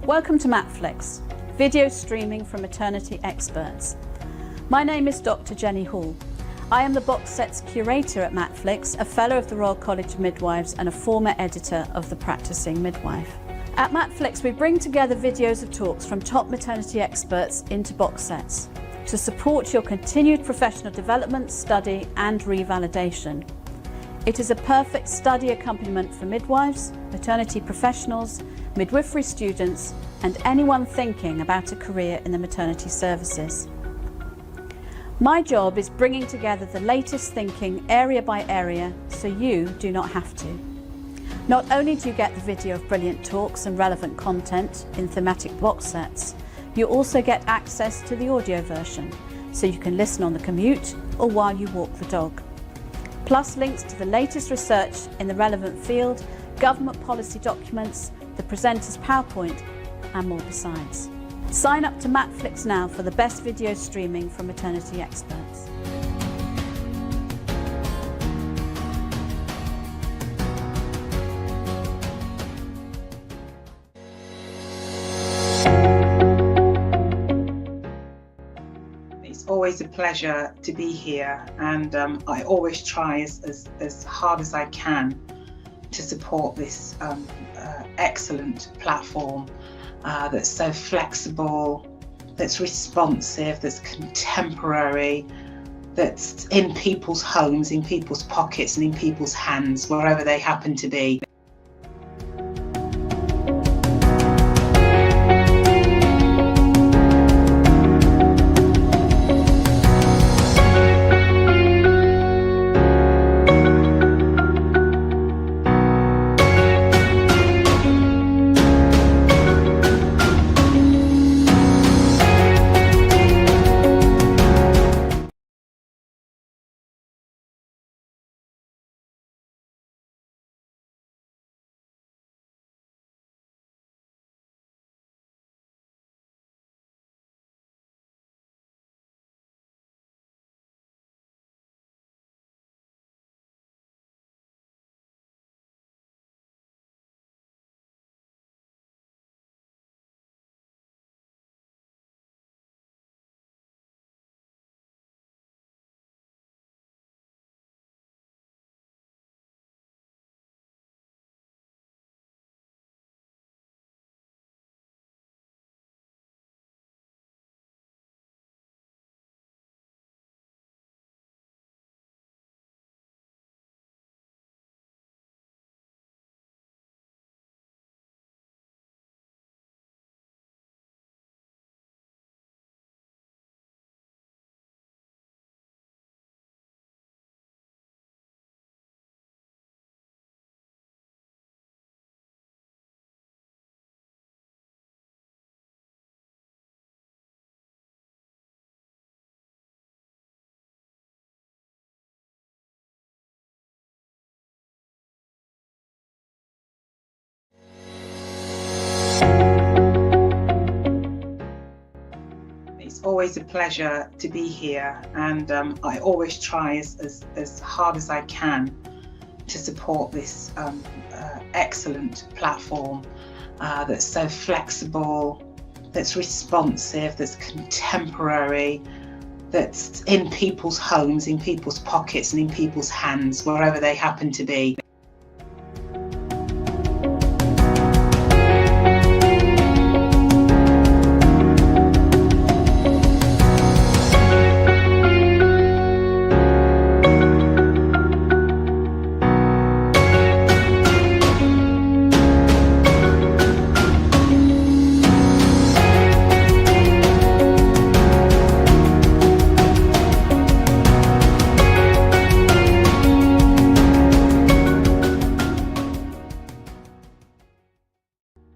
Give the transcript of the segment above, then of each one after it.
Welcome to Matflix, video streaming from maternity experts. My name is Dr. Jenny Hall. I am the box sets curator at Matflix, a fellow of the Royal College of Midwives and a former editor of The Practicing Midwife. At Matflix, we bring together videos of talks from top maternity experts into box sets to support your continued professional development, study and revalidation. It is a perfect study accompaniment for midwives, maternity professionals, midwifery students and anyone thinking about a career in the maternity services. My job is bringing together the latest thinking area by area so you do not have to. Not only do you get the video of brilliant talks and relevant content in thematic box sets, you also get access to the audio version so you can listen on the commute or while you walk the dog. Plus links to the latest research in the relevant field, government policy documents, the presenter's PowerPoint and more besides. Sign up to Matflix now for the best video streaming from maternity experts. It's always a pleasure to be here, and I always try as hard as I can to support this excellent platform that's so flexible, that's responsive, that's contemporary, that's in people's homes, in people's pockets and in people's hands, wherever they happen to be. It's always a pleasure to be here, and I always try as hard as I can to support this excellent platform that's so flexible, that's responsive, that's contemporary, that's in people's homes, in people's pockets and in people's hands, wherever they happen to be.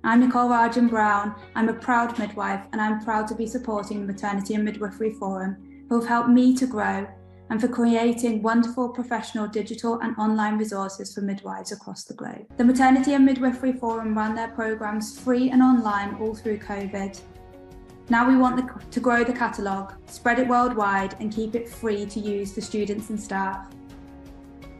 I'm Nicole Rajan Brown. I'm a proud midwife and I'm proud to be supporting the Maternity and Midwifery Forum, who have helped me to grow, and for creating wonderful professional digital and online resources for midwives across the globe. The Maternity and Midwifery Forum ran their programmes free and online all through COVID. Now we want to grow the catalogue, spread it worldwide and keep it free to use for students and staff.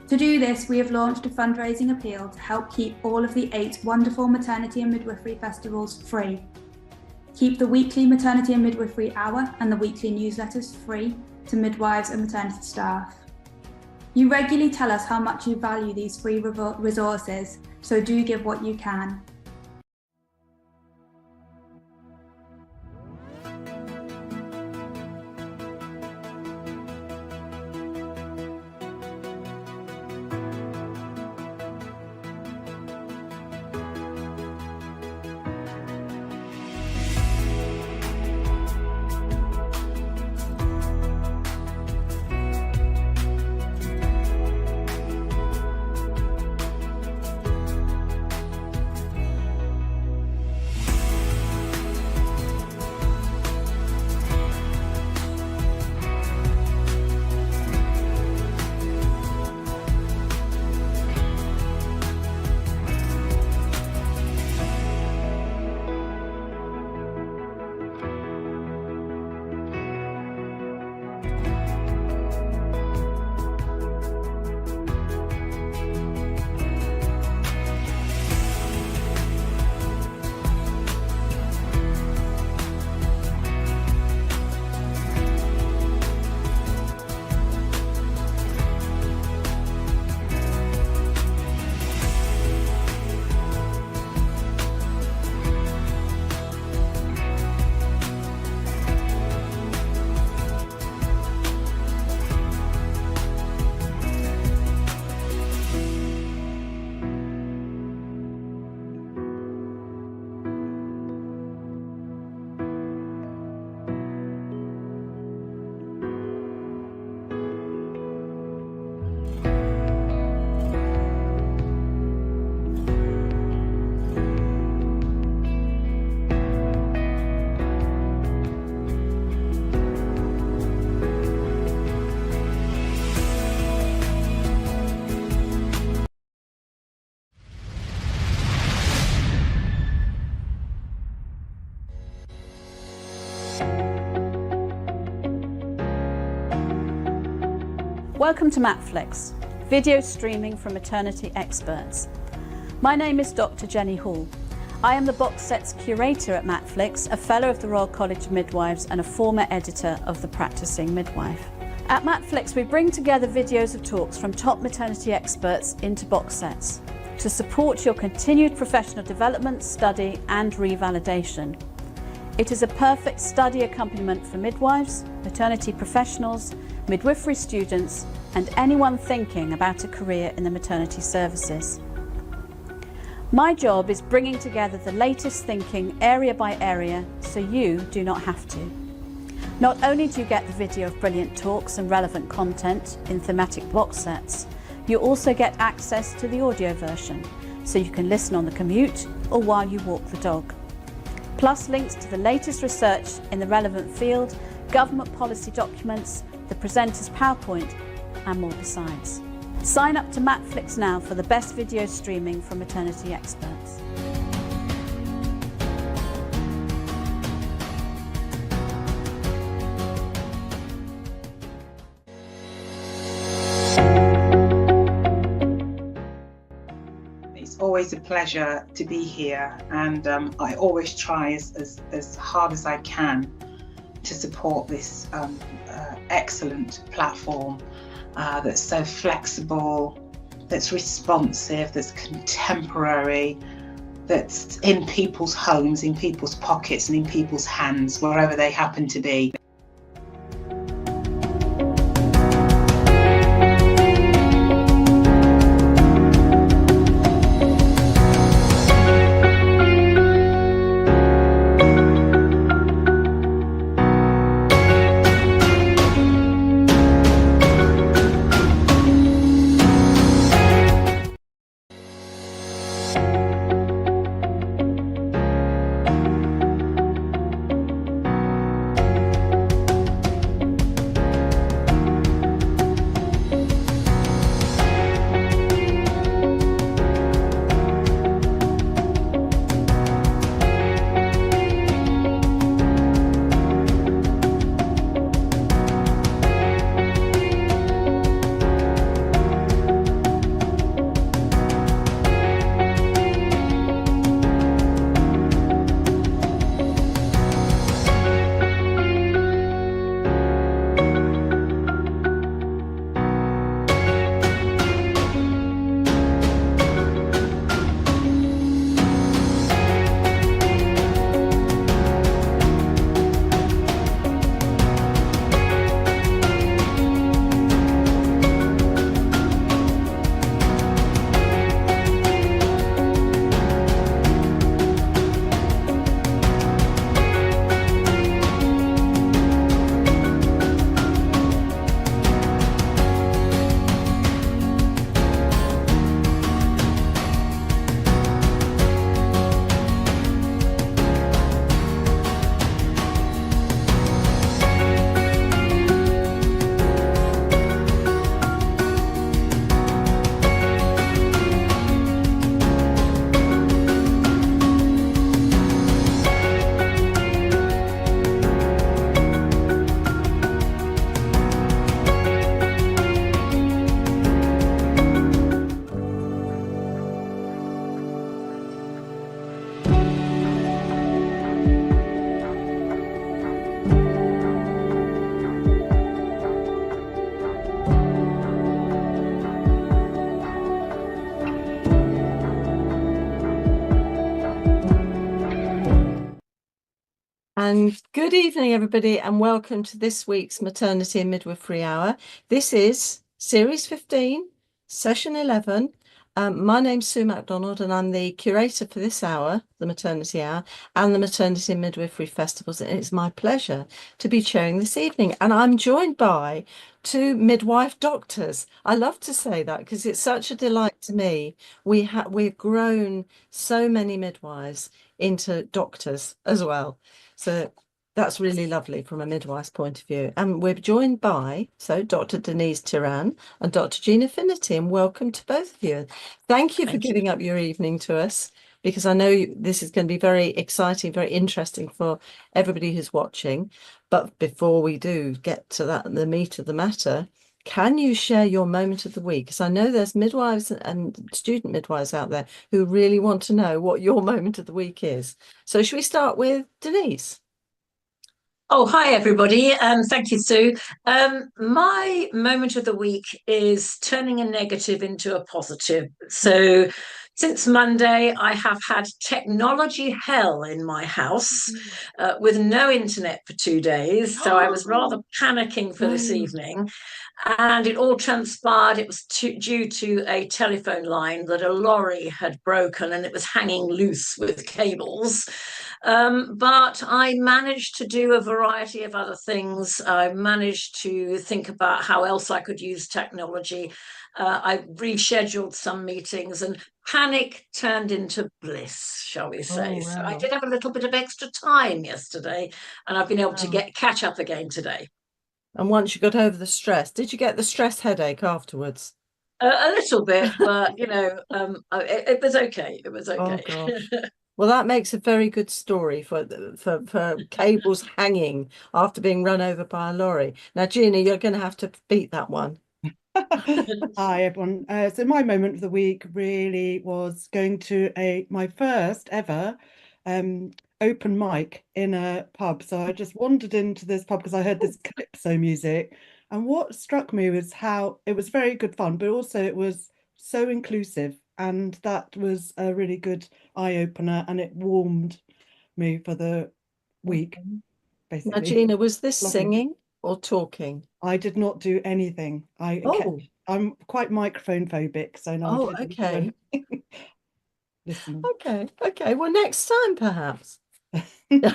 To do this, we have launched a fundraising appeal to help keep all of the 8 wonderful maternity and midwifery festivals free. Keep the weekly Maternity and Midwifery Hour and the weekly newsletters free to midwives and maternity staff. You regularly tell us how much you value these free resources, so do give what you can. Welcome to Matflix, video streaming from maternity experts. My name is Dr. Jenny Hall. I am the box sets curator at Matflix, a fellow of the Royal College of Midwives and a former editor of The Practicing Midwife. At Matflix, we bring together videos of talks from top maternity experts into box sets to support your continued professional development, study and revalidation. It is a perfect study accompaniment for midwives, maternity professionals, midwifery students and anyone thinking about a career in the maternity services. My job is bringing together the latest thinking area by area so you do not have to. Not only do you get the video of brilliant talks and relevant content in thematic box sets, you also get access to the audio version so you can listen on the commute or while you walk the dog. Plus links to the latest research in the relevant field, government policy documents, the presenter's PowerPoint and more besides. Sign up to Matflix now for the best video streaming from maternity experts. It's always a pleasure to be here, and I always try as hard as I can to support this excellent platform that's so flexible, that's responsive, that's contemporary, that's in people's homes, in people's pockets and in people's hands, wherever they happen to be. And good evening, everybody, and welcome to this week's Maternity and Midwifery Hour. This is Series 15, Session 11. My name's Sue MacDonald, and I'm the curator for this hour, the Maternity Hour, and the Maternity and Midwifery Festivals. And it's my pleasure to be chairing this evening. And I'm joined by two midwife doctors. I love to say that because it's such a delight to me. We've grown so many midwives into doctors as well. So that's really lovely from a midwife's point of view. And we're joined by, Dr. Denise Tiran and Dr. Gina Finnerty, and welcome to both of you. Thank you for giving up your evening to us, because I know this is going to be very exciting, very interesting for everybody who's watching. But before we do get to that, the meat of the matter, can you share your moment of the week? Because I know there's midwives and student midwives out there who really want to know what your moment of the week is. So should we start with Denise? Oh, hi, everybody, and thank you, Sue. My moment of the week is turning a negative into a positive. So since Monday, I have had technology hell in my house with no internet for 2 days. So I was rather panicking for this evening. And it all transpired, it was due to a telephone line that a lorry had broken and it was hanging loose with cables. But I managed to do a variety of other things. I managed to think about how else I could use technology. I rescheduled some meetings, and panic turned into bliss, shall we say. Oh, wow. So I did have a little bit of extra time yesterday, and I've been able to catch up again today. And once you got over the stress, did you get the stress headache afterwards? A little bit, but it was okay. It was okay. Oh, gosh. Well, that makes a very good story for cables hanging after being run over by a lorry. Now, Gina, you're going to have to beat that one. Hi, everyone. So my moment of the week really was going to my first ever open mic in a pub. So I just wandered into this pub because I heard this calypso music. And what struck me was how it was very good fun, but also it was so inclusive. And that was a really good eye-opener, and it warmed me for the week, basically. Now, Gina, was this Lovely. singing or talking? I did not do anything. I'm quite microphone phobic, so no. I didn't okay. Listen. Okay. Well, next time, perhaps. No.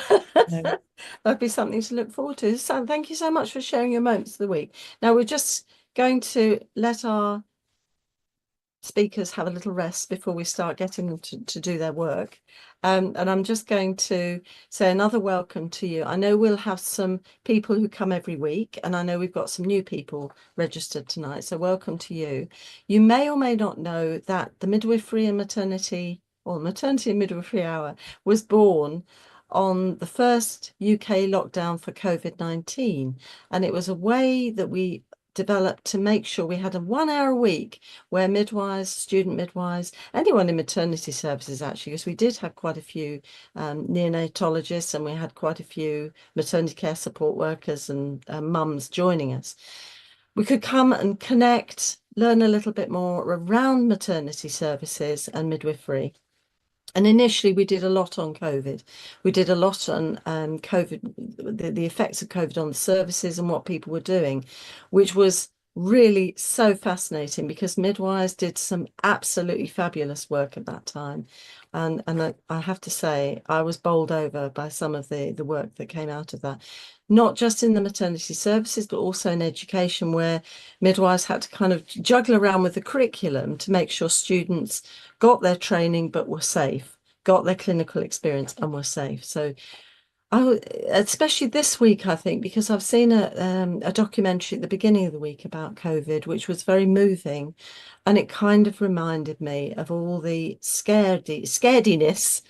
That'd be something to look forward to. So thank you so much for sharing your moments of the week. Now we're just going to let our speakers have a little rest before we start getting them to do their work. And I'm just going to say another welcome to you. I know we'll have some people who come every week, and I know we've got some new people registered tonight. So welcome to you. You may or may not know that the Midwifery and Maternity, or Maternity and Midwifery Hour, was born on the first UK lockdown for COVID-19. And it was a way that we developed to make sure we had a 1 hour a week where midwives, student midwives, anyone in maternity services, actually, because we did have quite a few neonatologists, and we had quite a few maternity care support workers and mums joining us. We could come and connect, learn a little bit more around maternity services and midwifery. And initially, we did a lot on COVID. We did a lot on COVID, the effects of COVID on the services and what people were doing, which was really so fascinating because midwives did some absolutely fabulous work at that time. And I have to say, I was bowled over by some of the work that came out of that, not just in the maternity services, but also in education, where midwives had to kind of juggle around with the curriculum to make sure students got their training but were safe, got their clinical experience and were safe. So especially this week, I think, because I've seen a documentary at the beginning of the week about COVID, which was very moving, and it kind of reminded me of all the scarediness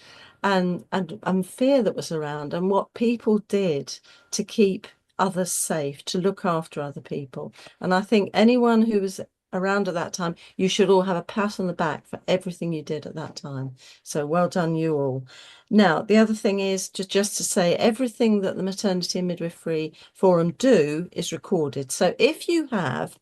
and fear that was around, and what people did to keep others safe, to look after other people. And I think anyone who was around at that time, you should all have a pat on the back for everything you did at that time. So well done, you all. Now, the other thing is just to say everything that the Maternity and Midwifery Forum do is recorded. So if you have,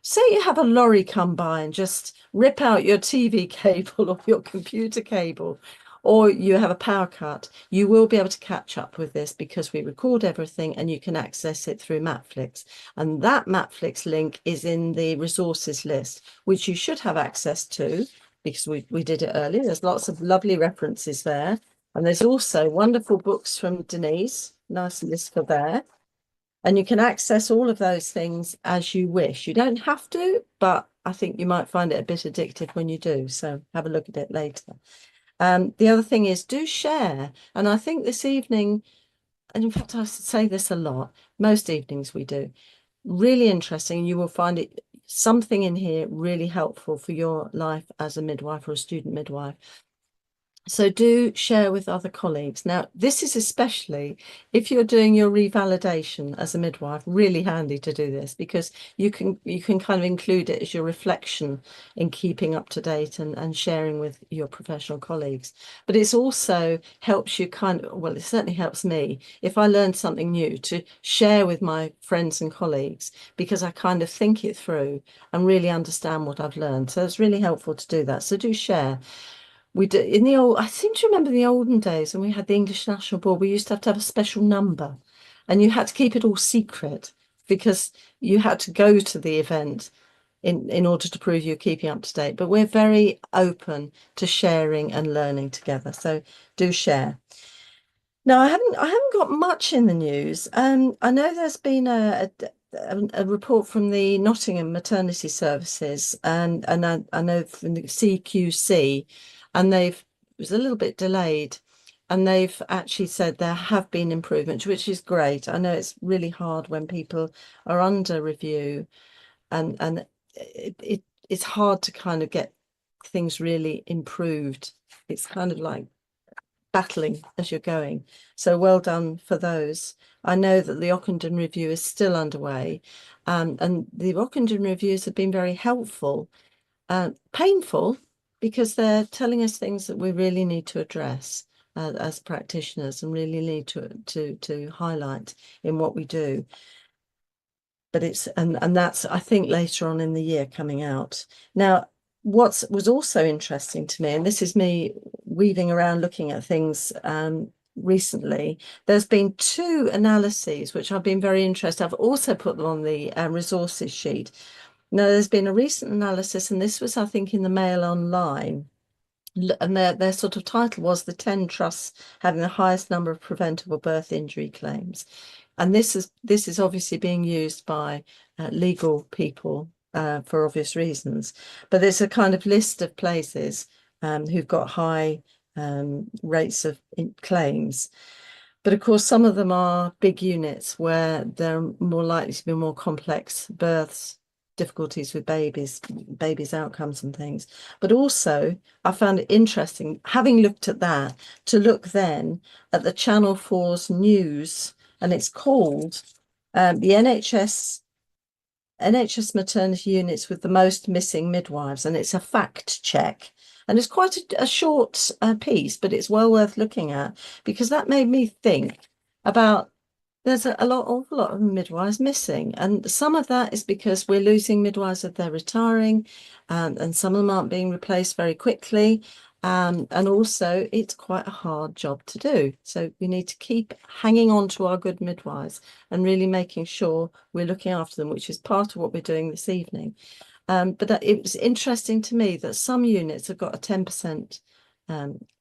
say you have a lorry come by and just rip out your TV cable or your computer cable, or you have a power cut, you will be able to catch up with this because we record everything and you can access it through Matflix. And that Matflix link is in the resources list, which you should have access to because we did it earlier. There's lots of lovely references there. And there's also wonderful books from Denise, nice list for there. And you can access all of those things as you wish. You don't have to, but I think you might find it a bit addictive when you do. So have a look at it later. The other thing is do share. And I think this evening, and in fact, I say this a lot, most evenings we do, really interesting. You will find it something in here really helpful for your life as a midwife or a student midwife. So do share with other colleagues. Now, this is especially if you're doing your revalidation as a midwife, really handy to do this because you can kind of include it as your reflection in keeping up to date and sharing with your professional colleagues. But it's also helps you well, it certainly helps me if I learn something new to share with my friends and colleagues because I kind of think it through and really understand what I've learned. So it's really helpful to do that. So do share. We did in the old, I seem to remember the olden days when we had the English National Board, we used to have a special number and you had to keep it all secret because you had to go to the event in order to prove you're keeping up to date. But we're very open to sharing and learning together. So do share. Now, I haven't got much in the news. I know there's been a report from the Nottingham Maternity Services and I know from the CQC, and it was a little bit delayed, and they've actually said there have been improvements, which is great. I know it's really hard when people are under review, and it's hard to kind of get things really improved. It's kind of like battling as you're going. So well done for those. I know that the Ockenden review is still underway, and the Ockenden reviews have been very helpful, painful because they're telling us things that we really need to address as practitioners and really need to highlight in what we do. But it's and that's I think later on in the year coming out. Now, what was also interesting to me, and this is me weaving around looking at things recently, there's been 2 analyses which I've been very interested. I've also put them on the resources sheet. Now, there's been a recent analysis, and this was, I think, in the Mail Online, and their sort of title was the 10 trusts having the highest number of preventable birth injury claims. And this is obviously being used by legal people for obvious reasons. But there's a kind of list of places who've got high rates of claims. But of course, some of them are big units where they're more likely to be more complex births, difficulties with babies' outcomes and things. But also, I found it interesting, having looked at that, to look then at the Channel 4's news, and it's called the NHS maternity units with the most missing midwives, and it's a fact check. And it's quite a short piece, but it's well worth looking at because that made me think about there's awful lot of midwives missing. And some of that is because we're losing midwives as they're retiring, and some of them aren't being replaced very quickly. And also it's quite a hard job to do. So we need to keep hanging on to our good midwives and really making sure we're looking after them, which is part of what we're doing this evening. But it was interesting to me that some units have got a 10%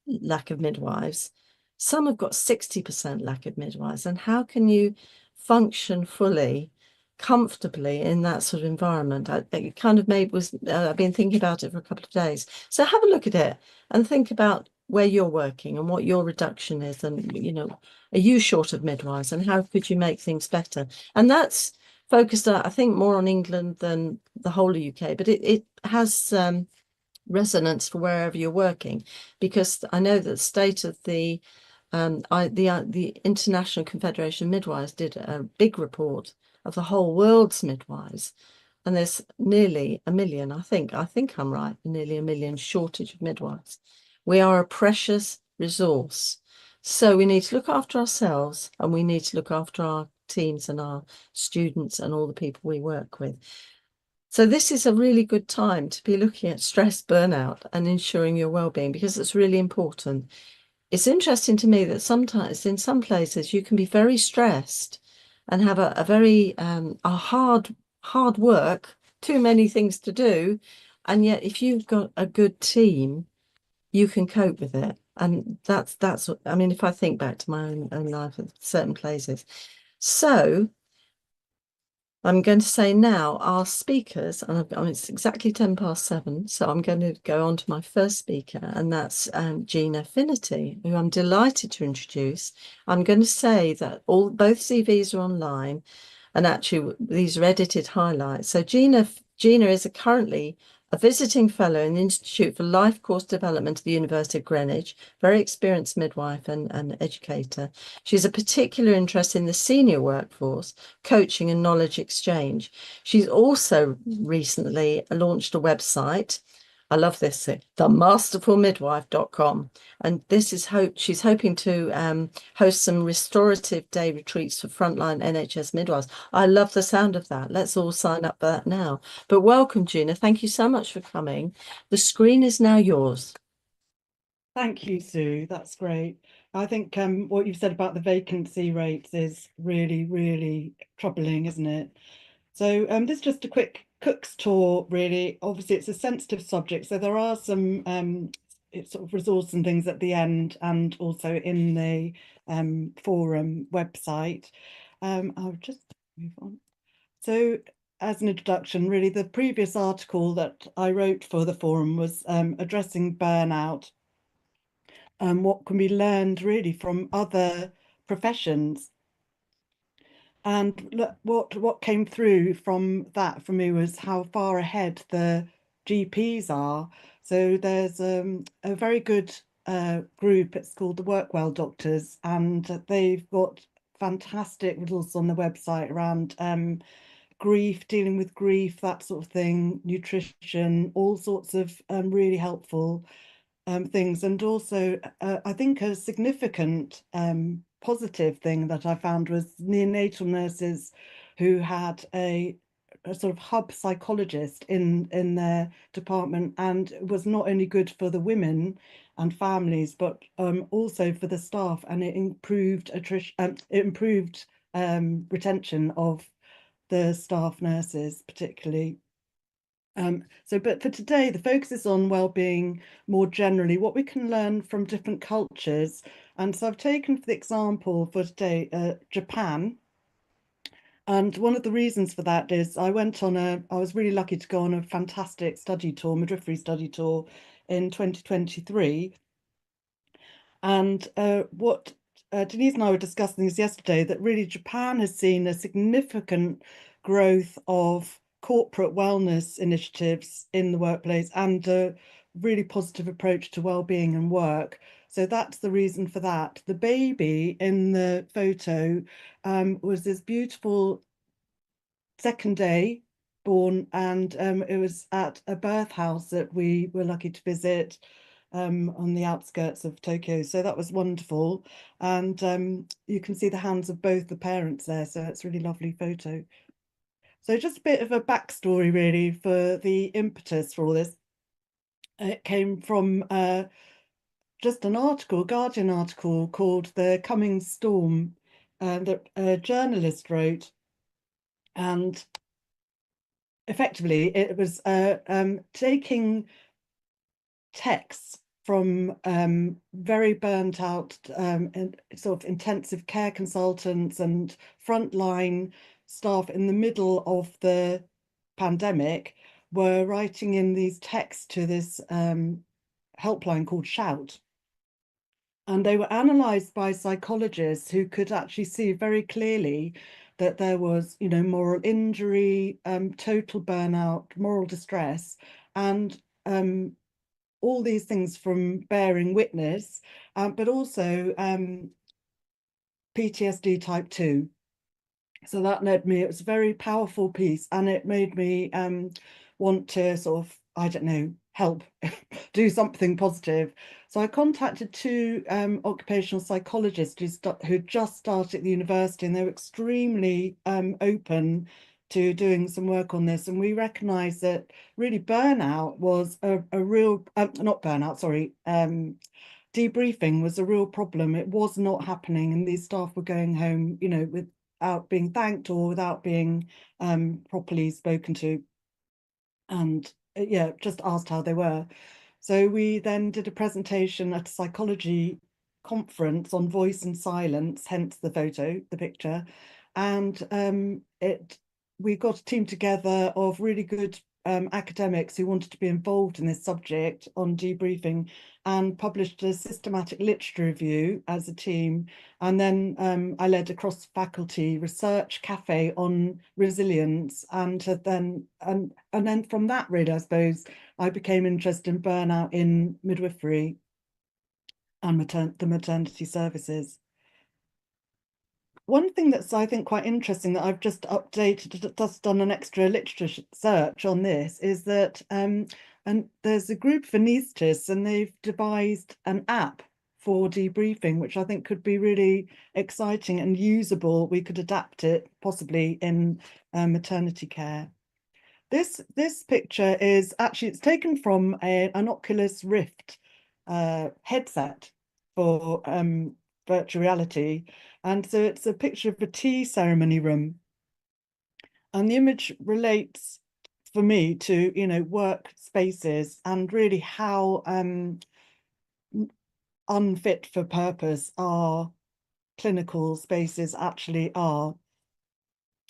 lack of midwives. Some have got 60% lack of midwives. And how can you function fully, comfortably in that sort of environment? It kind of I've been thinking about it for a couple of days. So have a look at it and think about where you're working and what your reduction is. And, are you short of midwives and how could you make things better? And that's focused, I think, more on England than the whole of UK, but it has resonance for wherever you're working, because I know that the state of the International Confederation of Midwives did a big report of the whole world's midwives, and there's nearly 1 million, I think I'm right, nearly 1 million shortage of midwives. We are a precious resource, so we need to look after ourselves and we need to look after our teams and our students and all the people we work with. So this is a really good time to be looking at stress, burnout, and ensuring your well-being, because it's really important. It's interesting to me that sometimes in some places you can be very stressed and have a very hard work, too many things to do, and yet if you've got a good team, you can cope with it. And that's I mean, if I think back to my own life at certain places. So I'm going to say now our speakers, and it's exactly 7:10, so I'm going to go on to my first speaker, and that's Gina Finnerty, who I'm delighted to introduce. I'm going to say that both CVs are online, and actually these are edited highlights. So Gina is currently a visiting fellow in the Institute for Life Course Development at the University of Greenwich, very experienced midwife and educator. She's a particular interest in the senior workforce, coaching and knowledge exchange. She's also recently launched a website. I love this, themasterfulmidwife.com. And this is she's hoping to host some restorative day retreats for frontline NHS midwives. I love the sound of that. Let's all sign up for that now. But welcome, Gina. Thank you so much for coming. The screen is now yours. Thank you, Sue. That's great. I think what you've said about the vacancy rates is really, really troubling, isn't it? So this is just a quick cook's tour, really. Obviously, it's a sensitive subject, so there are some sort of resource and things at the end, and also in the forum website. I'll just move on. So as an introduction, really, the previous article that I wrote for the forum was addressing burnout and what can be learned really from other professions. And what came through from that for me was how far ahead the GPs are. So there's a very good group, it's called the Workwell Doctors, and they've got fantastic resources on the website around grief, dealing with grief, that sort of thing, nutrition, all sorts of really helpful things. And also, I think a significant positive thing that I found was neonatal nurses who had a sort of hub psychologist in their department, and it was not only good for the women and families, but also for the staff, and it improved retention of the staff nurses particularly. But for today, the focus is on well-being more generally, what we can learn from different cultures. And so I've taken for the example for today, Japan. And one of the reasons for that is I was really lucky to go on a fantastic study tour, midwifery study tour in 2023. And what Denise and I were discussing this yesterday, that really Japan has seen a significant growth of corporate wellness initiatives in the workplace and a really positive approach to well-being and work. So that's the reason for that. The baby in the photo was this beautiful second day born, and it was at a birth house that we were lucky to visit on the outskirts of Tokyo. So that was wonderful. And you can see the hands of both the parents there. So it's a really lovely photo. So just a bit of a backstory really for the impetus for all this. It came from just an article, Guardian article called The Coming Storm that a journalist wrote. And effectively it was taking texts from very burnt out and sort of intensive care consultants and frontline staff in the middle of the pandemic were writing in these texts to this helpline called Shout. And they were analysed by psychologists who could actually see very clearly that there was, moral injury, total burnout, moral distress, and all these things from bearing witness, but also PTSD type 2. So that led me, it was a very powerful piece, and it made me want to sort of, I don't know, help do something positive. So I contacted two occupational psychologists who just started at the university, and they were extremely open to doing some work on this, and we recognised that really burnout was a real, not burnout, sorry, debriefing was a real problem. It was not happening, and these staff were going home, you know, without being thanked or without being properly spoken to, and yeah, just asked how they were. So we then did a presentation at a psychology conference on voice and silence, hence the picture. And we got a team together of really good academics who wanted to be involved in this subject on debriefing, and published a systematic literature review as a team. And then I led a cross-faculty research cafe on resilience, and then from that, really, I suppose, I became interested in burnout in midwifery and the maternity services. One thing that's, I think, quite interesting that I've just updated, just done an extra literature search on this, is that and there's a group of anaesthetists, and they've devised an app for debriefing, which I think could be really exciting and usable. We could adapt it possibly in maternity care. This picture is actually, it's taken from an Oculus Rift headset for virtual reality. And so it's a picture of a tea ceremony room. And the image relates for me to, you know, work spaces, and really how unfit for purpose our clinical spaces actually are.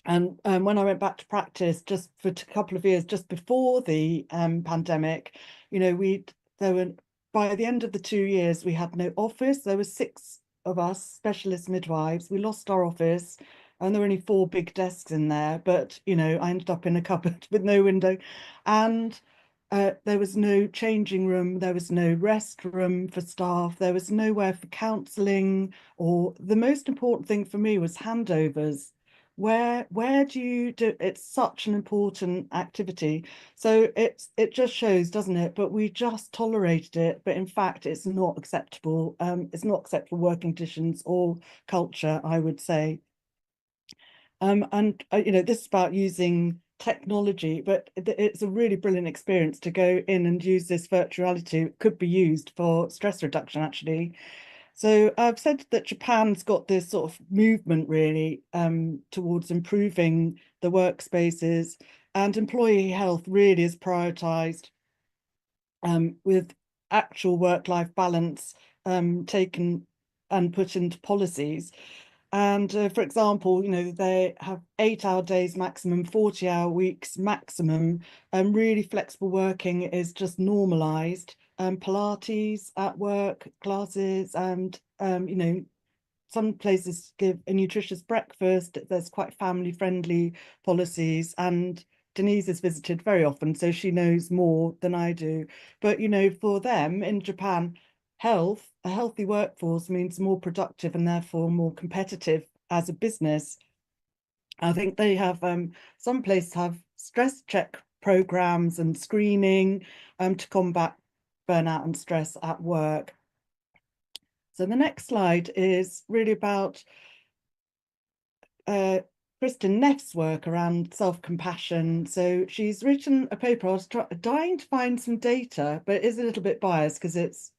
And when I went back to practice just for a couple of years, just before the pandemic, you know, by the end of the 2 years, we had no office. There were 6 of us specialist midwives. We lost our office, and there were only 4 big desks in there. But, you know, I ended up in a cupboard with no window, and there was no changing room. There was no rest room for staff. There was nowhere for counselling, or the most important thing for me was handovers. Where do you do? It's such an important activity. So it just shows, doesn't it? But we just tolerated it. But in fact, it's not acceptable. It's not acceptable working conditions or culture, I would say. And you know, this is about using technology, but it's a really brilliant experience to go in and use this virtual reality. It could be used for stress reduction, actually. So I've said that Japan's got this sort of movement really towards improving the workspaces, and employee health really is prioritised with actual work-life balance taken and put into policies. And for example, you know, they have 8-hour days maximum, 40-hour weeks maximum, and really flexible working is just normalised. Pilates at work classes, and you know, some places give a nutritious breakfast. There's quite family friendly policies, and Denise has visited very often, so she knows more than I do. But you know, for them in Japan, a healthy workforce means more productive and therefore more competitive as a business. I think they have some places have stress check programs and screening to combat burnout and stress at work. So the next slide is really about Kristen Neff's work around self-compassion. So she's written a paper. I was dying to find some data, but it is a little bit biased because it's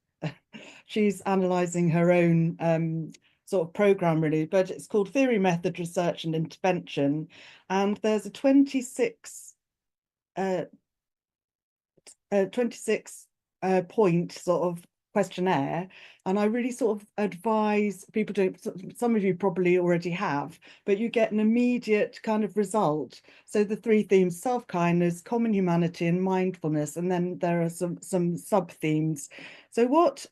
she's analysing her own sort of program really, but it's called Theory, Method, Research and Intervention. And there's a 26 point sort of questionnaire, and I really sort of advise people to, some of you probably already have, but you get an immediate kind of result. So the 3 themes: self-kindness, common humanity and mindfulness, and then there are some sub-themes. So what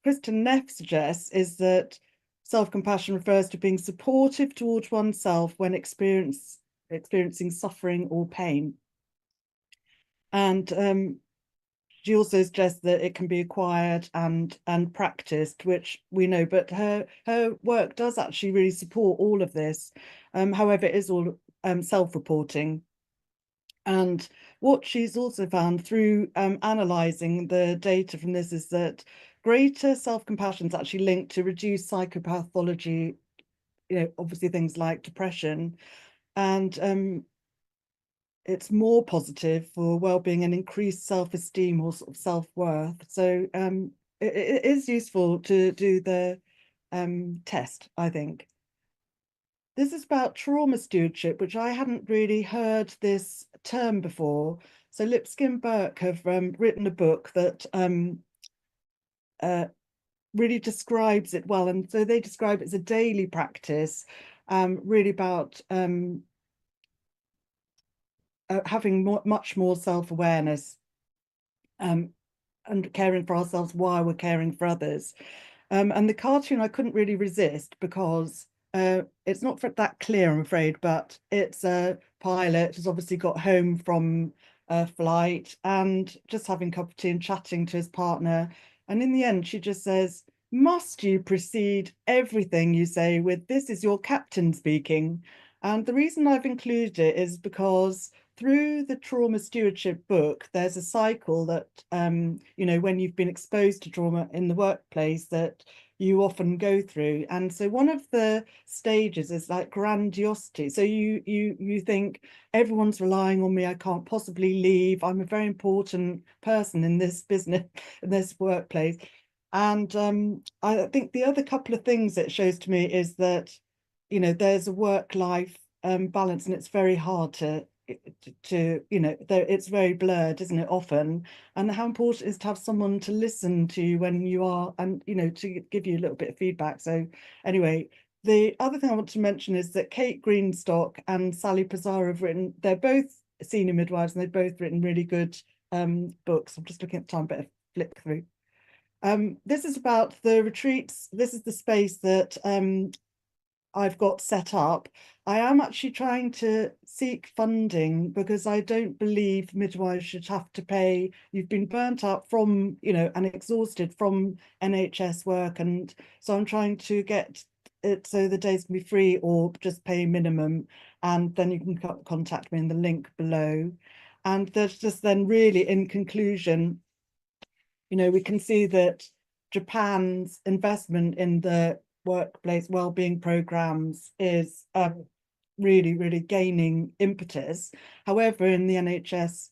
Kristen Neff suggests is that self-compassion refers to being supportive towards oneself when experiencing suffering or pain. And she also suggests that it can be acquired and practiced, which we know, but her work does actually really support all of this. However, it is all self-reporting. And what she's also found through analysing the data from this is that greater self-compassion is actually linked to reduced psychopathology, you know, obviously things like depression. And it's more positive for well-being and increased self-esteem or sort of self-worth. So it is useful to do the test, I think. This is about trauma stewardship, which I hadn't really heard this term before. So Lipsky and Burke have written a book that really describes it well. And so they describe it as a daily practice, really about having much more self-awareness and caring for ourselves while we're caring for others. And the cartoon I couldn't really resist because it's not that clear, I'm afraid, but it's a pilot who's obviously got home from a flight and just having a cup of tea and chatting to his partner. And in the end, she just says, "Must you precede everything you say with 'this is your captain speaking'?" And the reason I've included it is because through the trauma stewardship book, there's a cycle that, you know, when you've been exposed to trauma in the workplace, that you often go through. And so one of the stages is like grandiosity. So you think everyone's relying on me, I can't possibly leave, I'm a very important person in this business, in this workplace. And I think the other couple of things it shows to me is that, you know, there's a work-life balance, and it's very hard to you know, it's very blurred, isn't it, often, and how important it is to have someone to listen to you when you are, and, you know, to give you a little bit of feedback. So anyway, the other thing I want to mention is that Kate Greenstock and Sally Pizarro have written, they're both senior midwives, and they've both written really good books. I'm just looking at the time, better flip through. This is about the retreats. This is the space that I've got set up. I am actually trying to seek funding because I don't believe midwives should have to pay. You've been burnt out from, you know, and exhausted from NHS work. And so I'm trying to get it so the days can be free or just pay minimum. And then you can contact me in the link below. And there's just then really, in conclusion, you know, we can see that Japan's investment in the workplace wellbeing programs is really, really gaining impetus. However, in the NHS,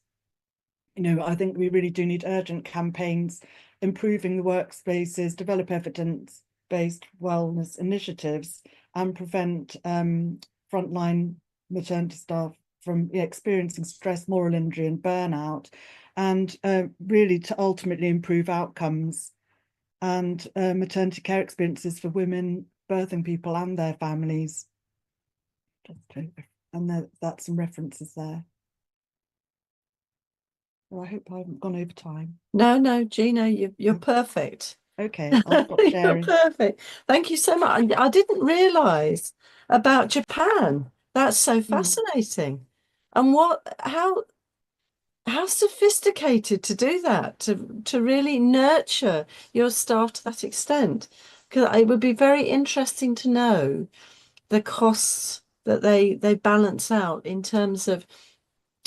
you know, I think we really do need urgent campaigns, improving the workspaces, develop evidence-based wellness initiatives, and prevent frontline maternity staff from experiencing stress, moral injury, and burnout, and really to ultimately improve outcomes and maternity care experiences for women, birthing people, and their families. And that's some references there. Well, I hope I haven't gone over time. No, Gina, you're perfect. Okay, I'll stop You're sharing. perfect. Thank you so much. I didn't realise about Japan. That's so fascinating. And how sophisticated to do that, to really nurture your staff to that extent. Because it would be very interesting to know the costs that they balance out in terms of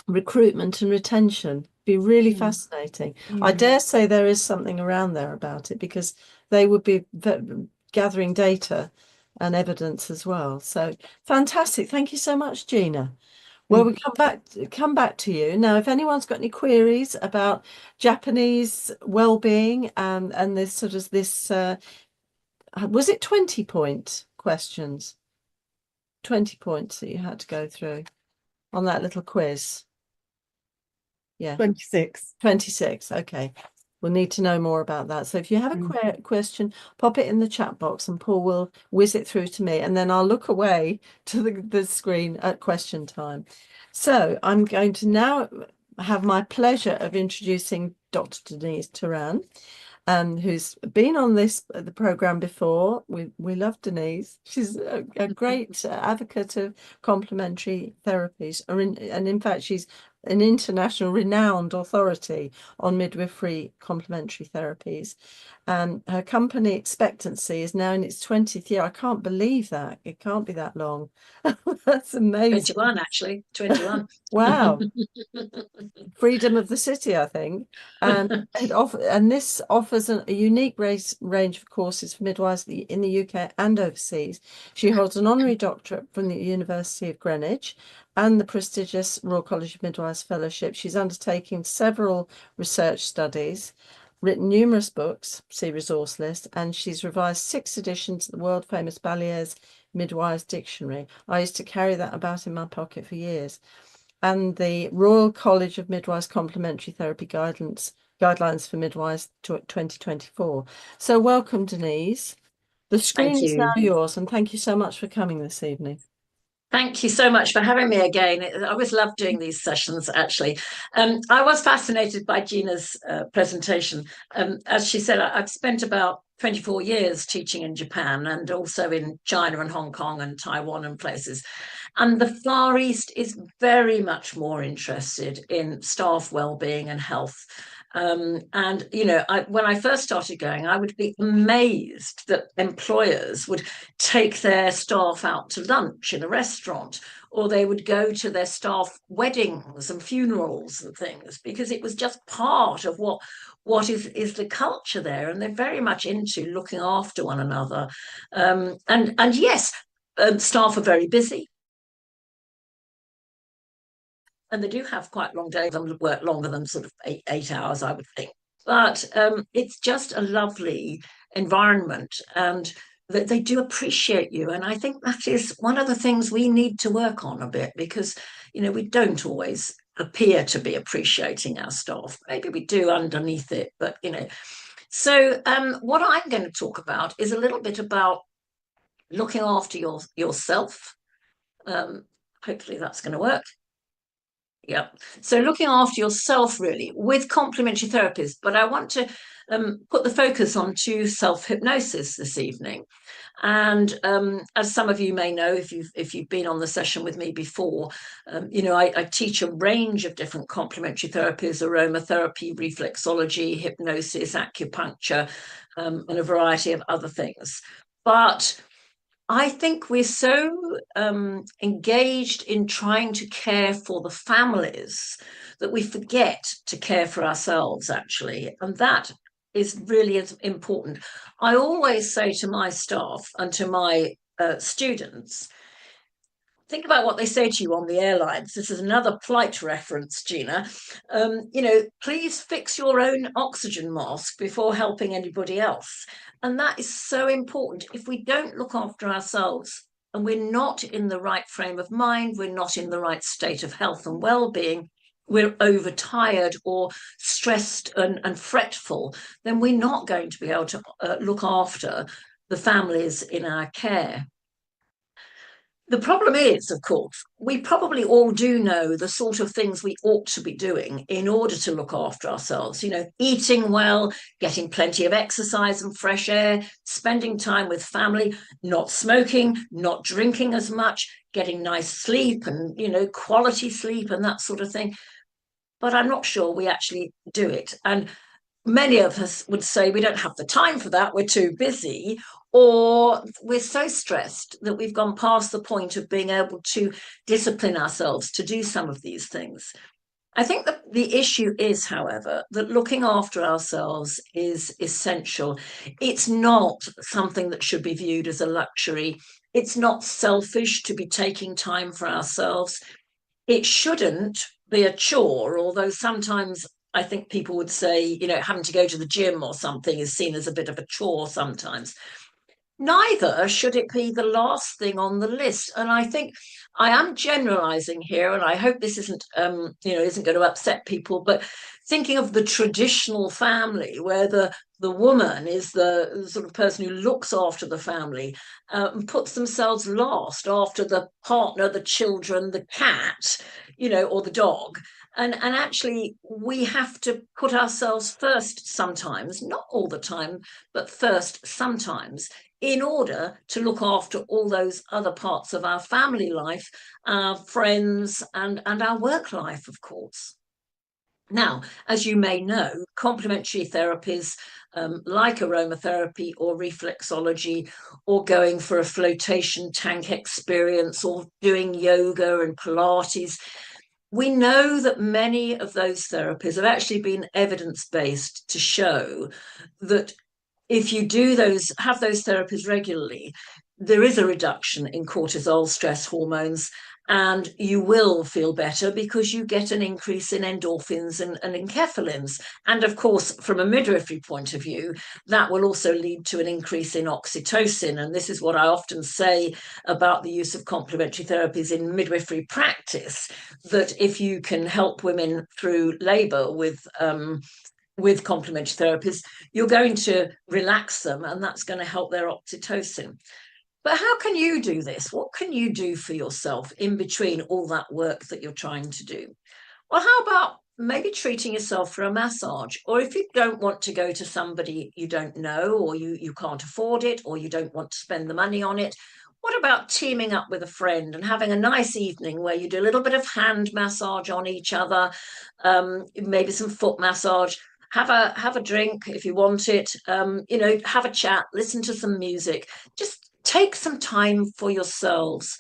recruitment and retention. Be really fascinating. I dare say there is something around there about it, because they would be gathering data and evidence as well. So fantastic. Thank you so much, Gina. Well, we come back to you now. If anyone's got any queries about Japanese well-being and this sort of this was it 20-point questions? 20 points that you had to go through on that little quiz. Yeah. 26. 26. Okay. We'll need to know more about that. So if you have a question, pop it in the chat box and Paul will whiz it through to me, and then I'll look away to the screen at question time. So I'm going to now have my pleasure of introducing Dr. Denise Turan, who's been on the program before. We love Denise. She's a great advocate of complementary therapies, and in fact, she's an international renowned authority on midwifery complementary therapies. Her company Expectancy is now in its 20th year. I can't believe that. It can't be that long. That's amazing. 21, actually. 21. Wow. Freedom of the city, I think. And this offers a unique range of courses for midwives in the UK and overseas. She holds an honorary doctorate from the University of Greenwich, and the prestigious Royal College of Midwives Fellowship. She's undertaken several research studies, written numerous books, see resource list, and she's revised 6 editions of the world famous Balliers Midwives Dictionary. I used to carry that about in my pocket for years. And the Royal College of Midwives Complementary Therapy Guidance Guidelines for Midwives 2024. So welcome, Denise. The screen Thank is you. now yours, and thank you so much for coming this evening. Thank you so much for having me again. I always love doing these sessions, actually. I was fascinated by Gina's presentation. As she said, I've spent about 24 years teaching in Japan and also in China and Hong Kong and Taiwan and places. And the Far East is very much more interested in staff well-being and health. And, you know, when I first started going, I would be amazed that employers would take their staff out to lunch in a restaurant, or they would go to their staff weddings and funerals and things, because it was just part of what is the culture there. And they're very much into looking after one another. And yes, staff are very busy. And they do have quite long days and work longer than sort of eight hours, I would think. But it's just a lovely environment, and that they do appreciate you. And I think that is one of the things we need to work on a bit, because, you know, we don't always appear to be appreciating our staff. Maybe we do underneath it, but, you know. So what I'm going to talk about is a little bit about looking after yourself. Hopefully that's going to work. Yeah. So looking after yourself, really, with complementary therapies. But I want to put the focus on self-hypnosis this evening. And as some of you may know, if you've been on the session with me before, you know, I teach a range of different complementary therapies: aromatherapy, reflexology, hypnosis, acupuncture, and a variety of other things. But I think we're so engaged in trying to care for the families that we forget to care for ourselves, actually. And that is really important. I always say to my staff and to my students, think about what they say to you on the airlines. This is another flight reference, Gina. You know, please fix your own oxygen mask before helping anybody else. And that is so important. If we don't look after ourselves and we're not in the right frame of mind, we're not in the right state of health and well-being, we're overtired or stressed and fretful, then we're not going to be able to look after the families in our care. The problem is, of course, we probably all do know the sort of things we ought to be doing in order to look after ourselves. You know, eating well, getting plenty of exercise and fresh air, spending time with family, not smoking, not drinking as much, getting nice sleep and, you know, quality sleep and that sort of thing. But I'm not sure we actually do it. And many of us would say we don't have the time for that, we're too busy, or we're so stressed that we've gone past the point of being able to discipline ourselves to do some of these things. I think that the issue is, however, that looking after ourselves is essential. It's not something that should be viewed as a luxury. It's not selfish to be taking time for ourselves. It shouldn't be a chore, although sometimes I think people would say, you know, having to go to the gym or something is seen as a bit of a chore sometimes. Neither should it be the last thing on the list. And I think I am generalizing here, and I hope this isn't, isn't going to upset people, but thinking of the traditional family where the woman is the sort of person who looks after the family and puts themselves last after the partner, the children, the cat, you know, or the dog. And actually, we have to put ourselves first sometimes, not all the time, but first sometimes, in order to look after all those other parts of our family life, our friends, and our work life, of course. Now, as you may know, complementary therapies like aromatherapy or reflexology, or going for a flotation tank experience, or doing yoga and Pilates, we know that many of those therapies have actually been evidence-based to show that if you have those therapies regularly, there is a reduction in cortisol, stress hormones, And you will feel better because you get an increase in endorphins and enkephalins. And of course, from a midwifery point of view, that will also lead to an increase in oxytocin. And this is what I often say about the use of complementary therapies in midwifery practice, that if you can help women through labour with complementary therapies, you're going to relax them, and that's going to help their oxytocin. But how can you do this? What can you do for yourself in between all that work that you're trying to do? Well, how about maybe treating yourself for a massage? Or if you don't want to go to somebody you don't know, or you can't afford it, or you don't want to spend the money on it, what about teaming up with a friend and having a nice evening where you do a little bit of hand massage on each other, maybe some foot massage? Have a drink if you want it, have a chat, listen to some music, just take some time for yourselves.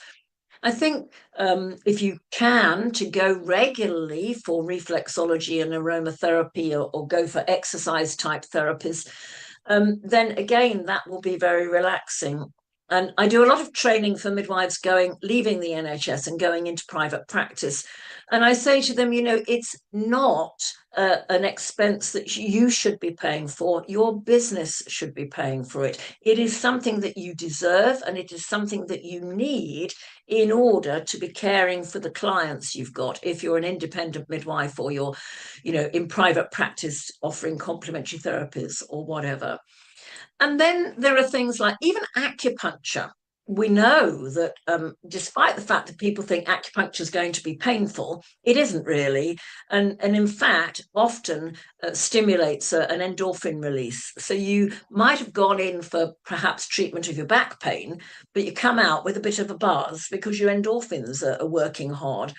I think if you can, to go regularly for reflexology and aromatherapy, or go for exercise type therapies, then again, that will be very relaxing. And I do a lot of training for midwives leaving the NHS and going into private practice. And I say to them, it's not an expense that you should be paying for. Your business should be paying for it. It is something that you deserve, and it is something that you need in order to be caring for the clients you've got. If you're an independent midwife, or you're, in private practice offering complementary therapies or whatever. And then there are things like even acupuncture. We know that despite the fact that people think acupuncture is going to be painful, it isn't really. And in fact, often stimulates an endorphin release. So you might have gone in for perhaps treatment of your back pain, but you come out with a bit of a buzz because your endorphins are working hard.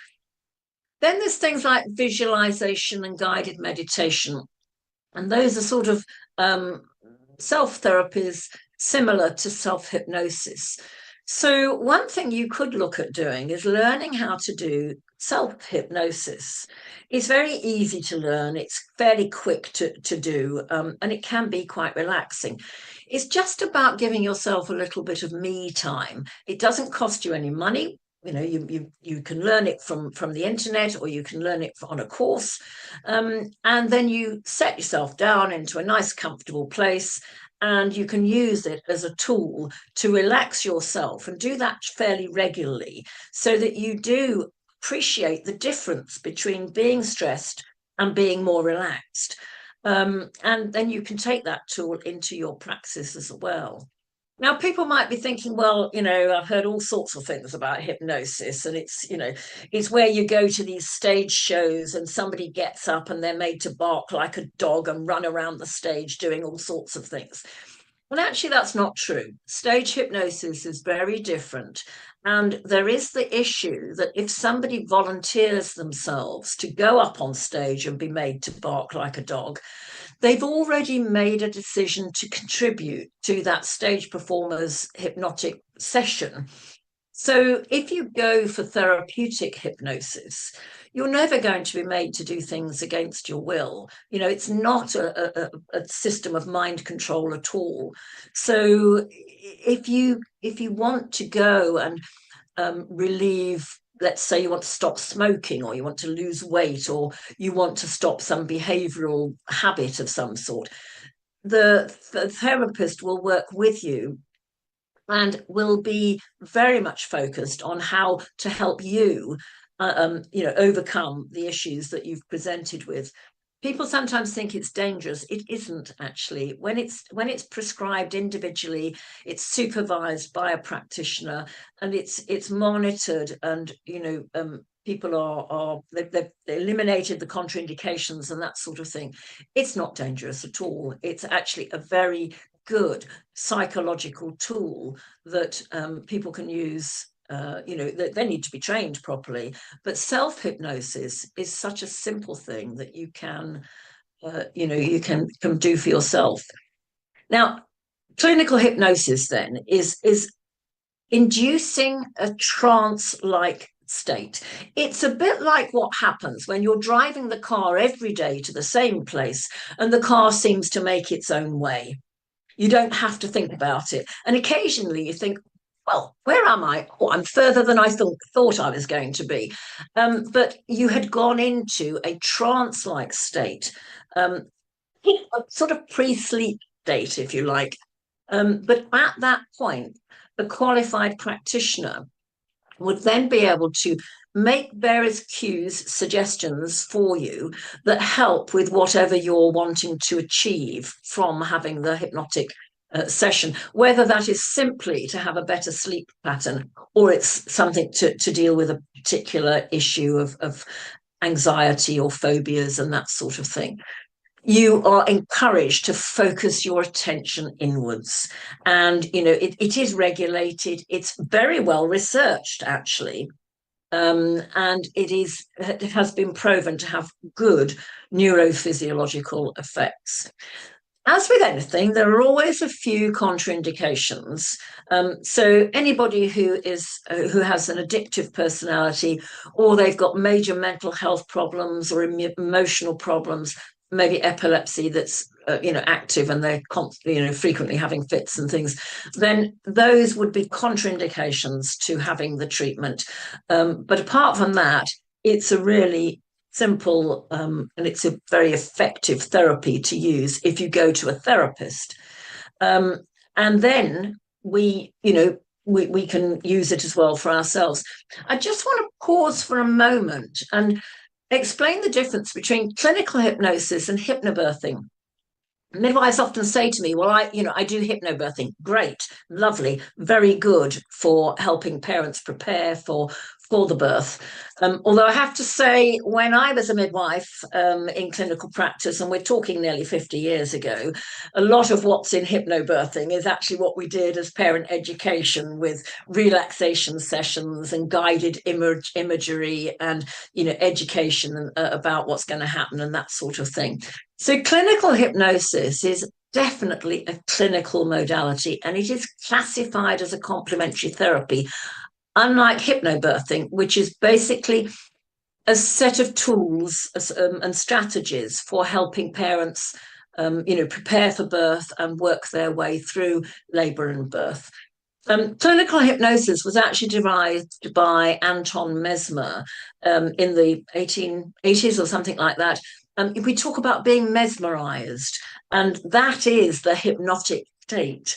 Then there's things like visualization and guided meditation. And those are sort of self-therapies similar to self-hypnosis. So one thing you could look at doing is learning how to do self-hypnosis. It's very easy to learn. It's fairly quick to do, and it can be quite relaxing. It's just about giving yourself a little bit of me time. It doesn't cost you any money. You can learn it from the internet, or you can learn it on a course, and then you set yourself down into a nice comfortable place, and you can use it as a tool to relax yourself, and do that fairly regularly, so that you do appreciate the difference between being stressed and being more relaxed, and then you can take that tool into your practice as well. Now, people might be thinking, well, I've heard all sorts of things about hypnosis, and it's where you go to these stage shows and somebody gets up and they're made to bark like a dog and run around the stage doing all sorts of things. Well, actually, that's not true. Stage hypnosis is very different. And there is the issue that if somebody volunteers themselves to go up on stage and be made to bark like a dog, they've already made a decision to contribute to that stage performer's hypnotic session. So if you go for therapeutic hypnosis, you're never going to be made to do things against your will. It's not a system of mind control at all. So if you want to go and relieve, let's say you want to stop smoking, or you want to lose weight, or you want to stop some behavioral habit of some sort, the therapist will work with you and will be very much focused on how to help you, overcome the issues that you've presented with. People sometimes think it's dangerous. It isn't actually. When it's prescribed individually, it's supervised by a practitioner, and it's monitored, and people they've eliminated the contraindications and that sort of thing. It's not dangerous at all. It's actually a very good psychological tool that people can use. They need to be trained properly, but self-hypnosis is such a simple thing that you can do for yourself. Now, clinical hypnosis then is inducing a trance-like state. It's a bit like what happens when you're driving the car every day to the same place and the car seems to make its own way. You don't have to think about it. And occasionally you think, well, where am I? Oh, I'm further than I thought I was going to be. But you had gone into a trance-like state, a sort of pre-sleep state, if you like. But at that point, the qualified practitioner would then be able to make various cues, suggestions for you that help with whatever you're wanting to achieve from having the hypnotic session, whether that is simply to have a better sleep pattern or it's something to deal with a particular issue of anxiety or phobias and that sort of thing. You are encouraged to focus your attention inwards. And, it is regulated. It's very well researched, actually. And it has been proven to have good neurophysiological effects. As with anything, there are always a few contraindications. So anybody who has an addictive personality, or they've got major mental health problems or emotional problems, maybe epilepsy that's active and they're constantly frequently having fits and things, then those would be contraindications to having the treatment. But apart from that, it's a really simple and it's a very effective therapy to use if you go to a therapist. And then we can use it as well for ourselves. I just want to pause for a moment and explain the difference between clinical hypnosis and hypnobirthing. Midwives often say to me, well, I do hypnobirthing. Great, lovely, very good for helping parents prepare for the birth. Although I have to say, when I was a midwife in clinical practice, and we're talking nearly 50 years ago, a lot of what's in hypnobirthing is actually what we did as parent education, with relaxation sessions and guided imagery and education about what's going to happen and that sort of thing. So clinical hypnosis is definitely a clinical modality, and it is classified as a complementary therapy, unlike hypnobirthing, which is basically a set of tools and strategies for helping parents prepare for birth and work their way through labour and birth. Clinical hypnosis was actually derived by Anton Mesmer in the 1880s or something like that. We talk about being mesmerized, and that is the hypnotic state.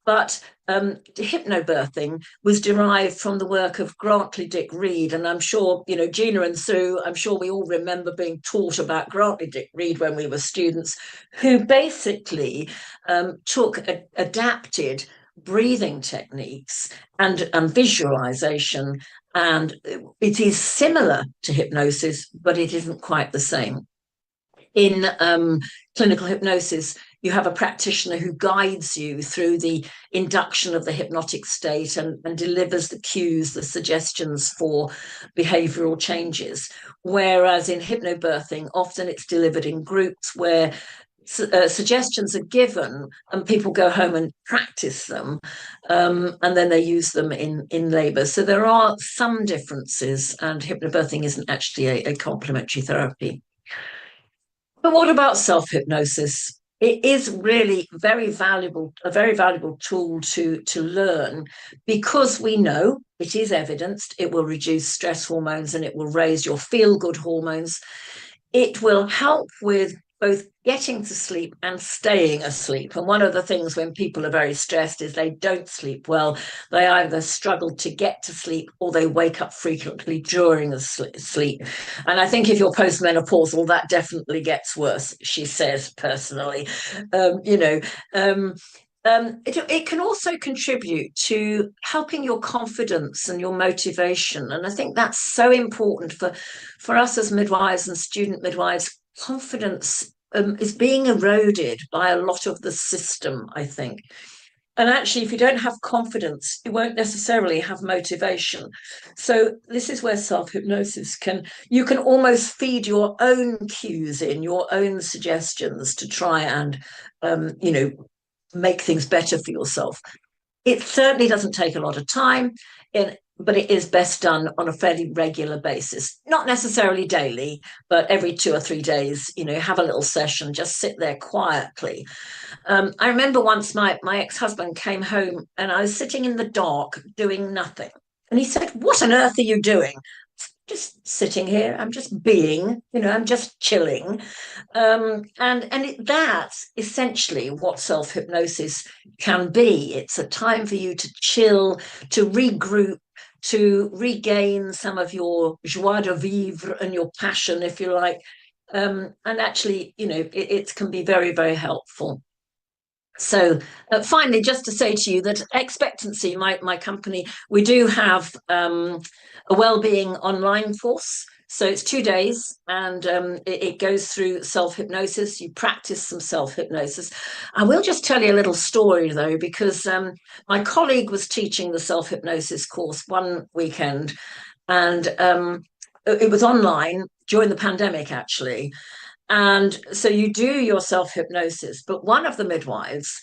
But hypnobirthing was derived from the work of Grantley Dick Reed. And I'm sure, Gina and Sue, I'm sure we all remember being taught about Grantley Dick Reed when we were students, who basically adapted breathing techniques and visualization. And it is similar to hypnosis, but it isn't quite the same. In clinical hypnosis, you have a practitioner who guides you through the induction of the hypnotic state and delivers the cues, the suggestions for behavioral changes. Whereas in hypnobirthing, often it's delivered in groups where suggestions are given and people go home and practice them, and then they use them in labour. So there are some differences, and hypnobirthing isn't actually a complementary therapy. But what about self-hypnosis? It is really a very valuable tool to learn, because we know, it is evidenced, it will reduce stress hormones and it will raise your feel-good hormones. It will help with both getting to sleep and staying asleep. And one of the things when people are very stressed is they don't sleep well. They either struggle to get to sleep or they wake up frequently during the sleep. And I think if you're postmenopausal, that definitely gets worse, she says personally. It can also contribute to helping your confidence and your motivation. And I think that's so important for us as midwives and student midwives. Confidence is being eroded by a lot of the system, I think. And actually, if you don't have confidence, you won't necessarily have motivation. So this is where self-hypnosis you can almost feed your own cues in, your own suggestions to try and, make things better for yourself. It certainly doesn't take a lot of time. And but it is best done on a fairly regular basis, not necessarily daily, but every 2 or 3 days, have a little session, just sit there quietly. I remember once my ex-husband came home and I was sitting in the dark doing nothing. And he said, "What on earth are you doing?" "Just sitting here. I'm just being, I'm just chilling." That's essentially what self-hypnosis can be. It's a time for you to chill, to regroup, to regain some of your joie de vivre and your passion, if you like. And actually, it can be very, very helpful. So finally, just to say to you that Expectancy, my company, we do have a wellbeing online course. So it's 2 days, and it goes through self-hypnosis. You practice some self-hypnosis. I will just tell you a little story, though, because my colleague was teaching the self-hypnosis course one weekend, and it was online during the pandemic, actually. And so you do your self-hypnosis, but one of the midwives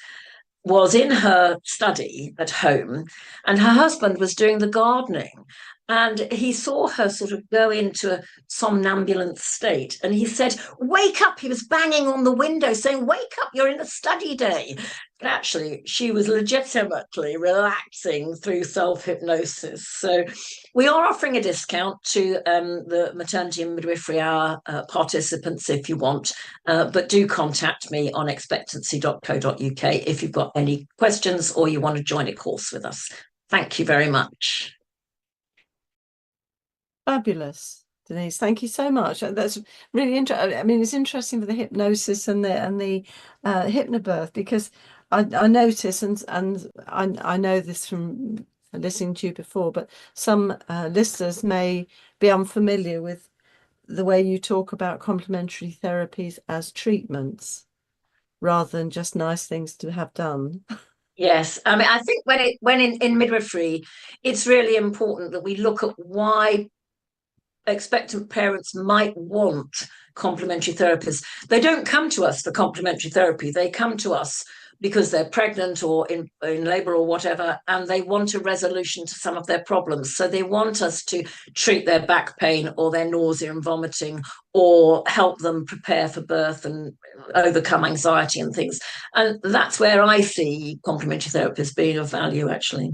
was in her study at home, and her husband was doing the gardening. And he saw her sort of go into a somnambulent state. And he said, "Wake up." He was banging on the window saying, "Wake up, you're in a study day." But actually, she was legitimately relaxing through self-hypnosis. So we are offering a discount to the Maternity and Midwifery Hour participants if you want, but do contact me on expectancy.co.uk if you've got any questions or you want to join a course with us. Thank you very much. Fabulous, Denise. Thank you so much. That's really interesting. I mean, it's interesting for the hypnosis and the hypnobirth, because I notice, and I know this from listening to you before, but some listeners may be unfamiliar with the way you talk about complementary therapies as treatments rather than just nice things to have done. Yes, I mean, I think when in midwifery, it's really important that we look at why expectant parents might want complementary therapists. They don't come to us for complementary therapy. They come to us because they're pregnant or in labor or whatever, and they want a resolution to some of their problems. So they want us to treat their back pain or their nausea and vomiting, or help them prepare for birth and overcome anxiety and things. And that's where I see complementary therapists being of value, actually.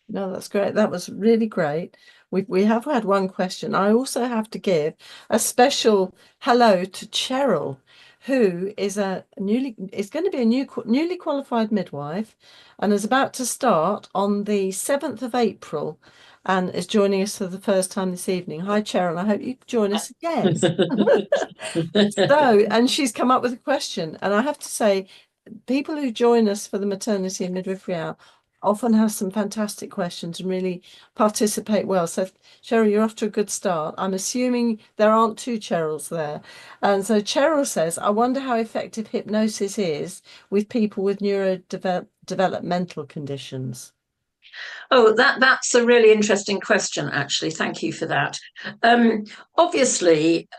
No, that's great. That was really great. We have had one question. I also have to give a special hello to Cheryl, who is going to be a newly qualified midwife and is about to start on the 7th of April and is joining us for the first time this evening. Hi, Cheryl. I hope you join us again. And she's come up with a question, and I have to say, people who join us for the Maternity and Midwifery Hour often have some fantastic questions and really participate well. So Cheryl, you're off to a good start. I'm assuming there aren't two Cheryls there. And so Cheryl says, "I wonder how effective hypnosis is with people with neurodevelopmental conditions." Oh, that's a really interesting question, actually. Thank you for that. Obviously,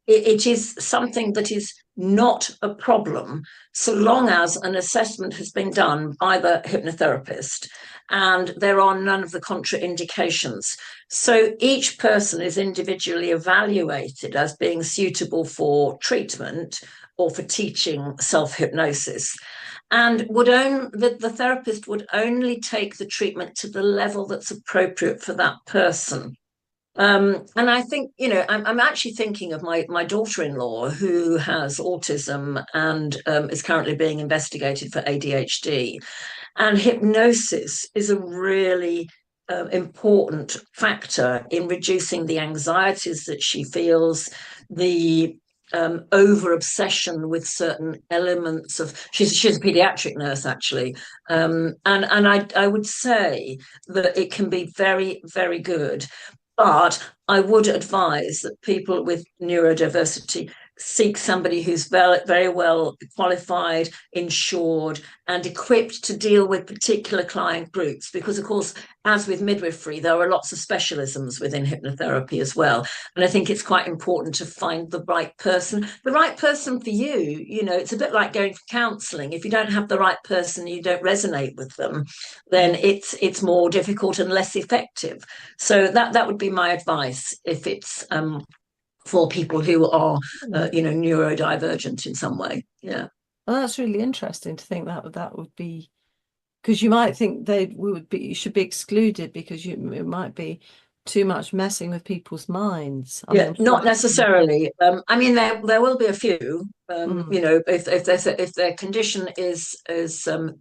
it is something that is not a problem so long as an assessment has been done by the hypnotherapist and there are none of the contraindications. So each person is individually evaluated as being suitable for treatment or for teaching self-hypnosis. And the therapist would only take the treatment to the level that's appropriate for that person. And I think, I'm actually thinking of my daughter-in-law who has autism and is currently being investigated for ADHD. And hypnosis is a really important factor in reducing the anxieties that she feels, the over obsession with certain elements of she's a pediatric nurse, actually, and I would say that it can be very, very good, but I would advise that people with neurodiversity seek somebody who's very well qualified, insured, and equipped to deal with particular client groups. Because, of course, as with midwifery, there are lots of specialisms within hypnotherapy as well. And I think it's quite important to find the right person for you. You know, it's a bit like going for counselling. If you don't have the right person, you don't resonate with them, then it's more difficult and less effective. So that would be my advice if it's for people who are, neurodivergent in some way. Yeah. Well, that's really interesting to think that would be, because you might think you should be excluded because it might be too much messing with people's minds. I mean, Not necessarily. I mean, there will be a few. You know, if their condition is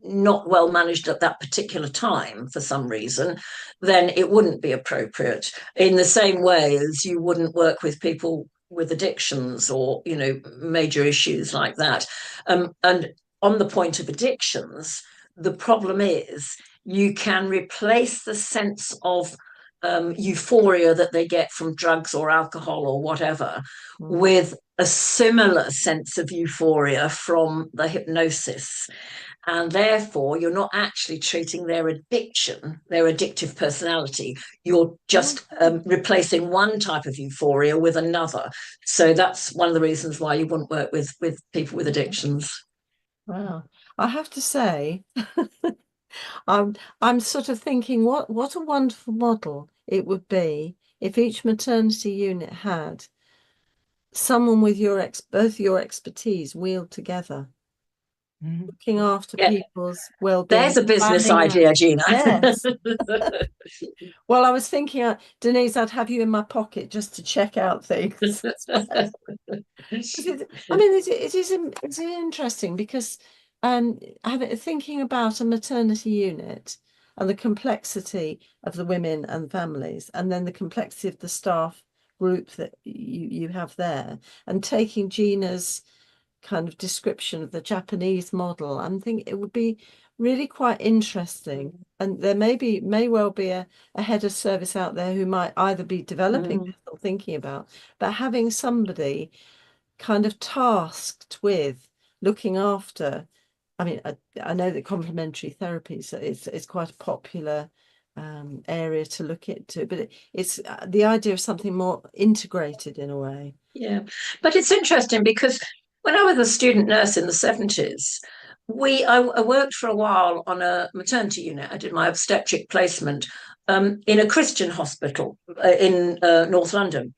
not well managed at that particular time for some reason, then it wouldn't be appropriate. In the same way as you wouldn't work with people with addictions or, you know, major issues like that. And on the point of addictions, the problem is you can replace the sense of euphoria that they get from drugs or alcohol or whatever with a similar sense of euphoria from the hypnosis. And therefore, you're not actually treating their addiction, their addictive personality. You're just replacing one type of euphoria with another. So that's one of the reasons why you wouldn't work with people with addictions. Wow. I have to say, I'm sort of thinking what a wonderful model it would be if each maternity unit had someone with both your expertise wheeled together, looking after people's well-being. There's a business idea, Gina. Yes. Well, I was thinking, Denise, I'd have you in my pocket just to check out things. I mean, it's interesting because thinking about a maternity unit and the complexity of the women and families, and then the complexity of the staff group that you have there, and taking Gina's kind of description of the Japanese model, I'm thinking it would be really quite interesting. And there may well be a head of service out there who might either be developing this or thinking about, but having somebody kind of tasked with looking after. I mean, I know that complementary therapy is quite a popular area to look into, but it's the idea of something more integrated in a way. Yeah, but it's interesting because when I was a student nurse in the 70s, I worked for a while on a maternity unit. I did my obstetric placement in a Christian hospital in North London.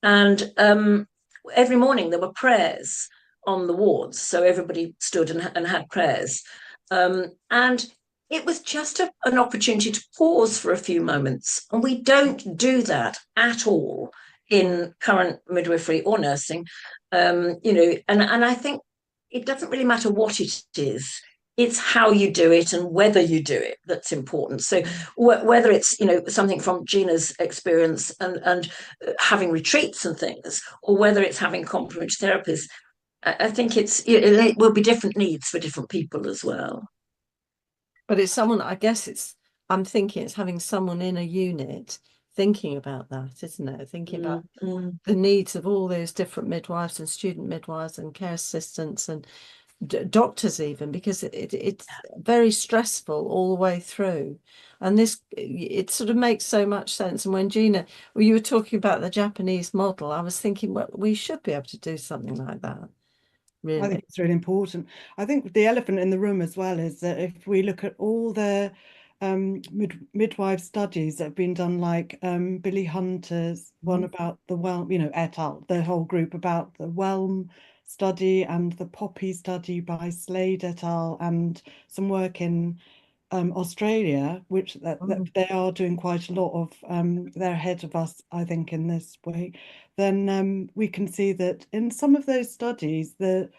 And every morning there were prayers on the wards. So everybody stood and had prayers. And it was just an opportunity to pause for a few moments. And we don't do that at all in current midwifery or nursing. And I think it doesn't really matter what it is. It's how you do it and whether you do it that's important. So whether it's, something from Gina's experience and having retreats and things, or whether it's having complementary therapies, I think it will be different needs for different people as well. But it's I'm thinking it's having someone in a unit thinking about that, isn't it? Thinking about the needs of all those different midwives and student midwives and care assistants and doctors even, because it's very stressful all the way through. And it sort of makes so much sense. And when Gina, you were talking about the Japanese model, I was thinking, well, we should be able to do something like that. Really. I think it's really important. I think the elephant in the room as well is that if we look at all the midwife studies that have been done, like Billy Hunter's one about the Whelm, et al., the whole group about the Whelm study and the Poppy study by Slade et al., and some work in Australia, which that they are doing quite a lot of, they're ahead of us, I think, in this way, then we can see that in some of those studies, the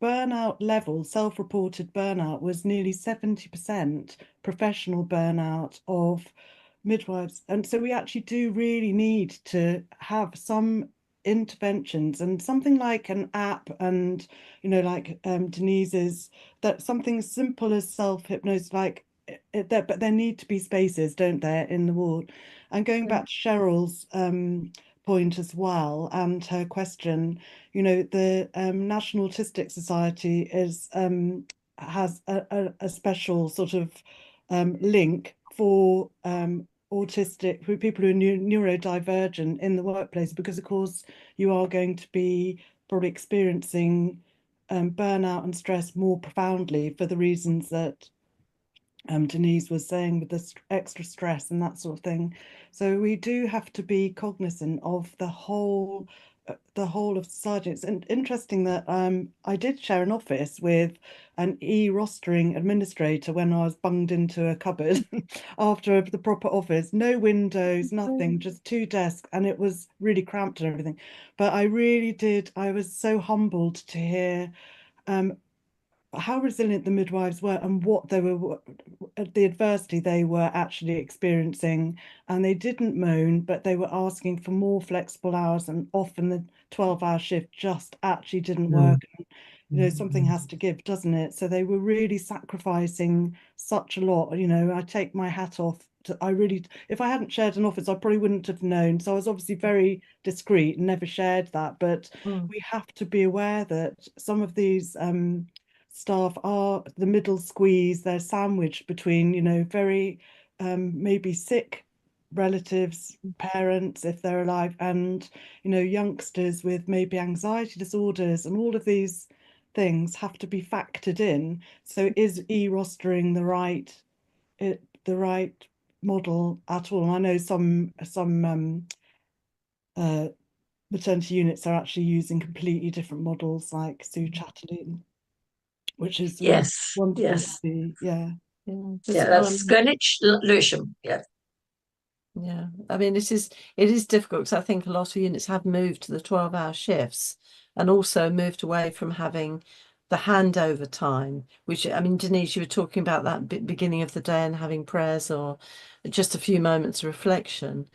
burnout level, self-reported burnout, was nearly 70% professional burnout of midwives. And so we actually do really need to have some interventions, and something like an app, and like Denise's, that something as simple as self-hypnosis, but there need to be spaces, don't there, in the ward. And going back to Cheryl's point as well, and her question. You know, the National Autistic Society has a special sort of link for autistic, for people who are neurodivergent in the workplace, because of course you are going to be probably experiencing burnout and stress more profoundly for the reasons that Denise was saying, with the extra stress and that sort of thing. So we do have to be cognizant of the whole of society. It's interesting that I did share an office with an e-rostering administrator when I was bunged into a cupboard after the proper office, no windows, nothing, just two desks, and it was really cramped and everything. But I was so humbled to hear how resilient the midwives were and what they were, the adversity they were actually experiencing. And they didn't moan, but they were asking for more flexible hours, and often the 12-hour shift just actually didn't work. You know, something has to give, doesn't it? So they were really sacrificing such a lot. You know, I take my hat off to, I really, if I hadn't shared an office, I probably wouldn't have known. So I was obviously very discreet and never shared that. But we have to be aware that some of these staff are the middle squeeze. They're sandwiched between, you know, very maybe sick relatives, parents, if they're alive, and, you know, youngsters with maybe anxiety disorders, and all of these things have to be factored in. So is e-rostering the right model at all? And I know some maternity units are actually using completely different models, like Sue Chatterley, which is Yes, wonderful to yes. see. Yeah. Yeah, that's Greenwich, Lewisham. Yeah. Yeah, I mean, it is difficult, because I think a lot of units have moved to the 12-hour shifts, and also moved away from having the handover time, which, I mean, Denise, you were talking about that beginning of the day and having prayers or just a few moments of reflection,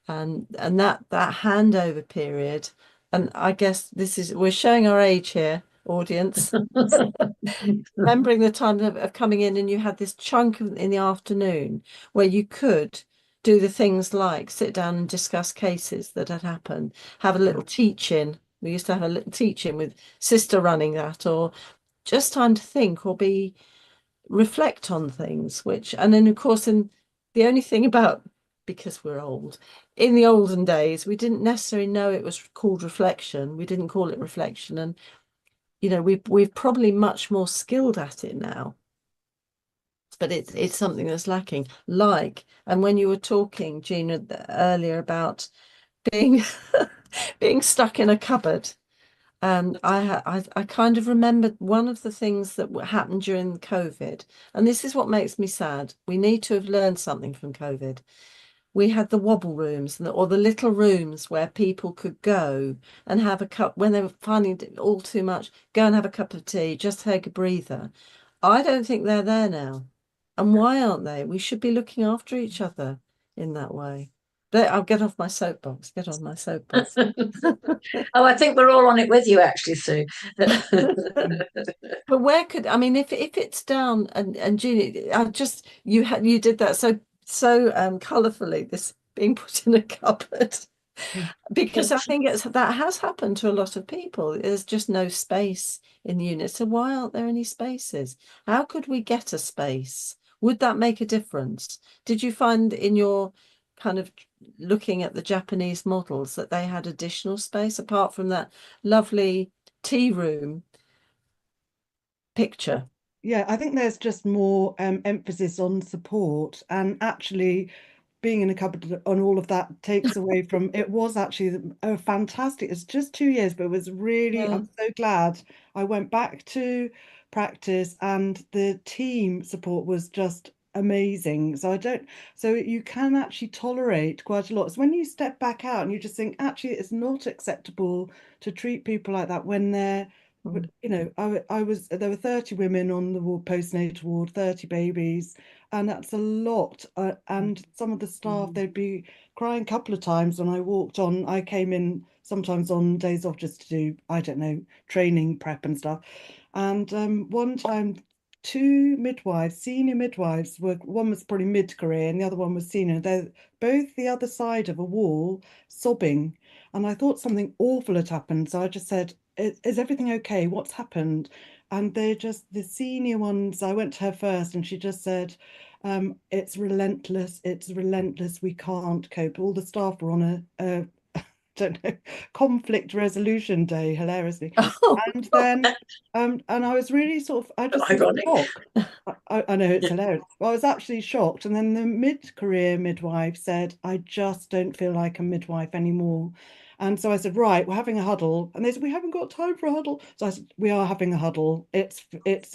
and that handover period. And I guess we're showing our age here, audience. Remembering the time of coming in, and you had this chunk in the afternoon where you could do the things like sit down and discuss cases that had happened, have a little teach-in. We used to have a little teach-in with sister running that, or just time to think or reflect on things, and then of course, the only thing about, because we're old, in the olden days, we didn't necessarily know it was called reflection. We didn't call it reflection. And, you know, we've probably much more skilled at it now, but it's something that's lacking. And when you were talking, Gina, earlier about being being stuck in a cupboard, I kind of remembered one of the things that happened during COVID, and this is what makes me sad. We need to have learned something from COVID. We had the wobble rooms, or the little rooms where people could go and have a cup when they were finding it all too much. Go and have a cup of tea, just take a breather. I don't think they're there now. And why aren't they? We should be looking after each other in that way. But I'll get off my soapbox. Get on my soapbox. Oh, I think we're all on it with you, actually, Sue. But where could, I mean, if it's down, and Julie, you did that so colourfully, this being put in a cupboard, because I think that has happened to a lot of people. There's just no space in the unit. So why aren't there any spaces? How could we get a space? Would that make a difference? Did you find in your kind of looking at the Japanese models that they had additional space apart from that lovely tea room picture? Yeah, I think there's just more emphasis on support, and actually being in a cupboard on all of that takes away from it. Was actually a fantastic, it's just 2 years, but it was really, Yeah. I'm so glad I went back to practice, and the team support was just amazing. So you can actually tolerate quite a lot. So when you step back out and you just think, actually, it's not acceptable to treat people like that when they're, but, you know, there were 30 women on the ward, postnatal ward, 30 babies, and that's a lot. And some of the staff, they'd be crying a couple of times when I walked on. I came in sometimes on days off just to do, I don't know, training prep and stuff. And one time, two midwives, senior midwives, one was probably mid-career and the other one was senior. They're both the other side of a wall, sobbing. and I thought something awful had happened. So I just said, is everything okay? What's happened? And the senior ones, I went to her first and she just said, it's relentless. It's relentless. We can't cope. All the staff were on a don't know, conflict resolution day, hilariously. Oh, And then, and I was really I just was Ironic. shocked. I know it's hilarious. Well, I was actually shocked. And then the mid-career midwife said, I just don't feel like a midwife anymore. And so I said, right, we're having a huddle. And they said, we haven't got time for a huddle. So I said, we are having a huddle. It's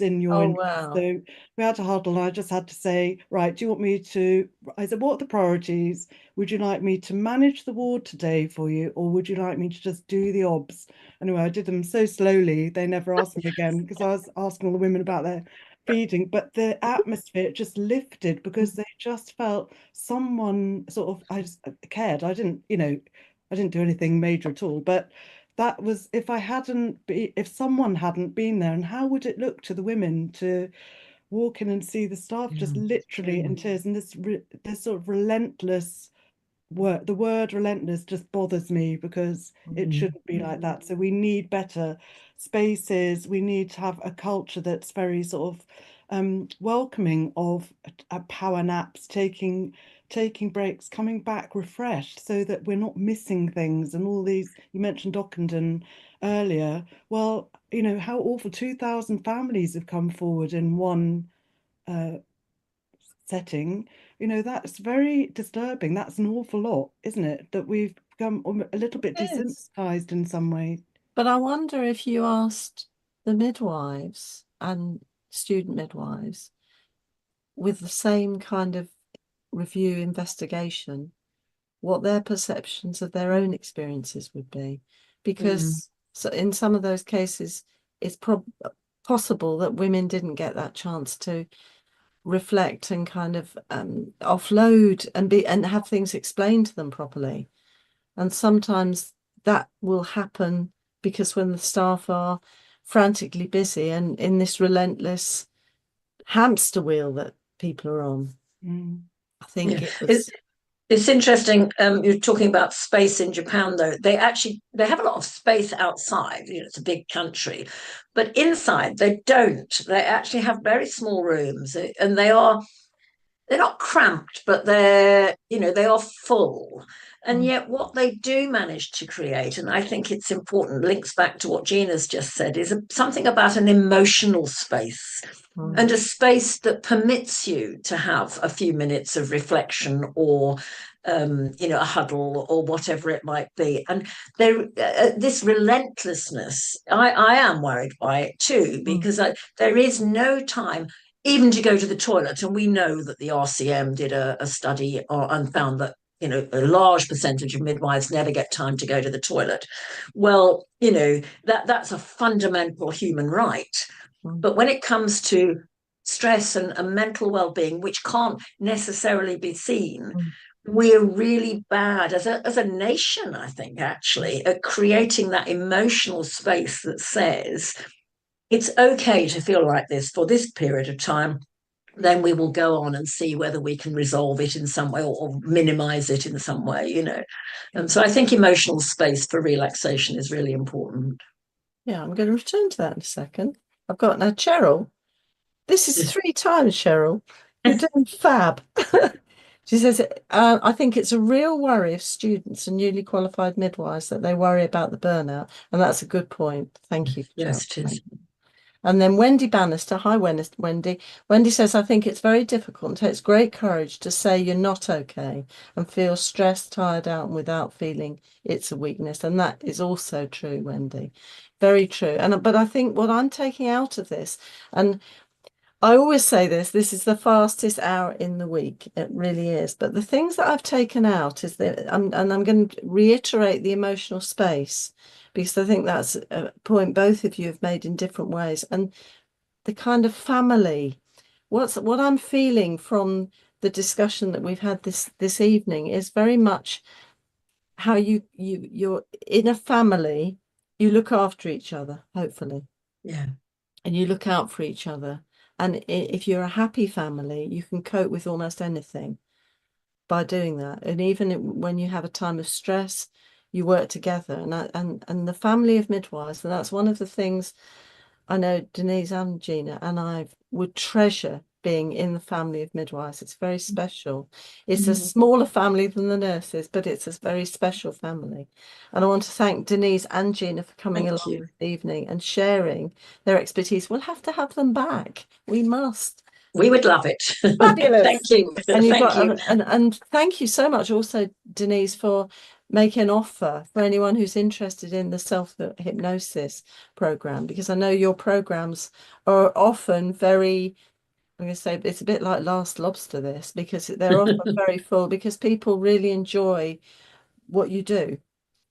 in your oh interest. wow. So we had a huddle and I just had to say, right, do you want me to, I said, what are the priorities? Would you like me to manage the ward today for you, or would you like me to just do the obs? Anyway, I did them so slowly, they never asked me again because I was asking all the women about their feeding. But the atmosphere just lifted because they just felt someone I just cared. I didn't, I didn't do anything major at all. But that was, if someone hadn't been there, and how would it look to the women to walk in and see the staff just literally in tears, and this sort of relentless the word relentless just bothers me because it shouldn't be like that. So we need better spaces. We need to have a culture that's very welcoming of power naps, taking breaks, coming back refreshed so that we're not missing things. And all these, you mentioned Ockenden earlier. Well, how awful, 2,000 families have come forward in one setting. That's very disturbing. That's an awful lot, isn't it? That we've become a little bit It is. desensitized in some way. But I wonder if you asked the midwives and student midwives with the same kind of review investigation, what their perceptions of their own experiences would be. Because so in some of those cases, it's possible that women didn't get that chance to reflect and kind of offload and have things explained to them properly. And sometimes that will happen because when the staff are frantically busy and in this relentless hamster wheel that people are on. I think Yeah. it was It's interesting. You're talking about space in Japan, though. They have a lot of space outside. It's a big country, but inside they don't. They actually have very small rooms, and they're not cramped, but they are full. And yet what they do manage to create, and I think it's important, links back to what Gina's just said, is something about an emotional space and a space that permits you to have a few minutes of reflection or a huddle or whatever it might be. And this relentlessness, I am worried by it too, because there is no time even to go to the toilet. And we know that the RCM did a study and found that a large percentage of midwives never get time to go to the toilet. Well, that's a fundamental human right. But when it comes to stress and mental well-being, which can't necessarily be seen, we're really bad as a nation, I think, actually, at creating that emotional space that says it's okay to feel like this for this period of time. Then we will go on and see whether we can resolve it in some way or minimize it in some way, And so I think emotional space for relaxation is really important. Yeah, I'm going to return to that in a second. I've got now Cheryl. This is 3 times, Cheryl. You're doing fab. She says, I think it's a real worry of students and newly qualified midwives that they worry about the burnout. And that's a good point. Thank you, Yes, Cheryl. it is. And then Wendy Bannister, hi Wendy. Wendy says, I think it's very difficult and takes great courage to say you're not okay and feel stressed, tired out and without feeling it's a weakness. And that is also true, Wendy. Very true. But I think what I'm taking out of this, and I always say this is the fastest hour in the week. It really is. But the things that I've taken out is that, and I'm going to reiterate the emotional space, because I think that's a point both of you have made in different ways. And the kind of family, what I'm feeling from the discussion that we've had this evening is very much how you're in a family, you look after each other, hopefully. Yeah. And you look out for each other. And if you're a happy family, you can cope with almost anything by doing that. And even when you have a time of stress, you work together, and the family of midwives, and that's one of the things I know Denise and Gina and I would treasure being in the family of midwives. It's very special. It's a smaller family than the nurses, but it's a very special family. And I want to thank Denise and Gina for coming Thank along you. this evening and sharing their expertise. We'll have to have them back. We must. We would love it. Fabulous. Thank you. And you've Thank got you. and thank you so much also, Denise, for making an offer for anyone who's interested in the self-hypnosis program, because I know your programs are often very, I'm going to say it's a bit like Last Lobster, this, because they're often very full, because people really enjoy what you do.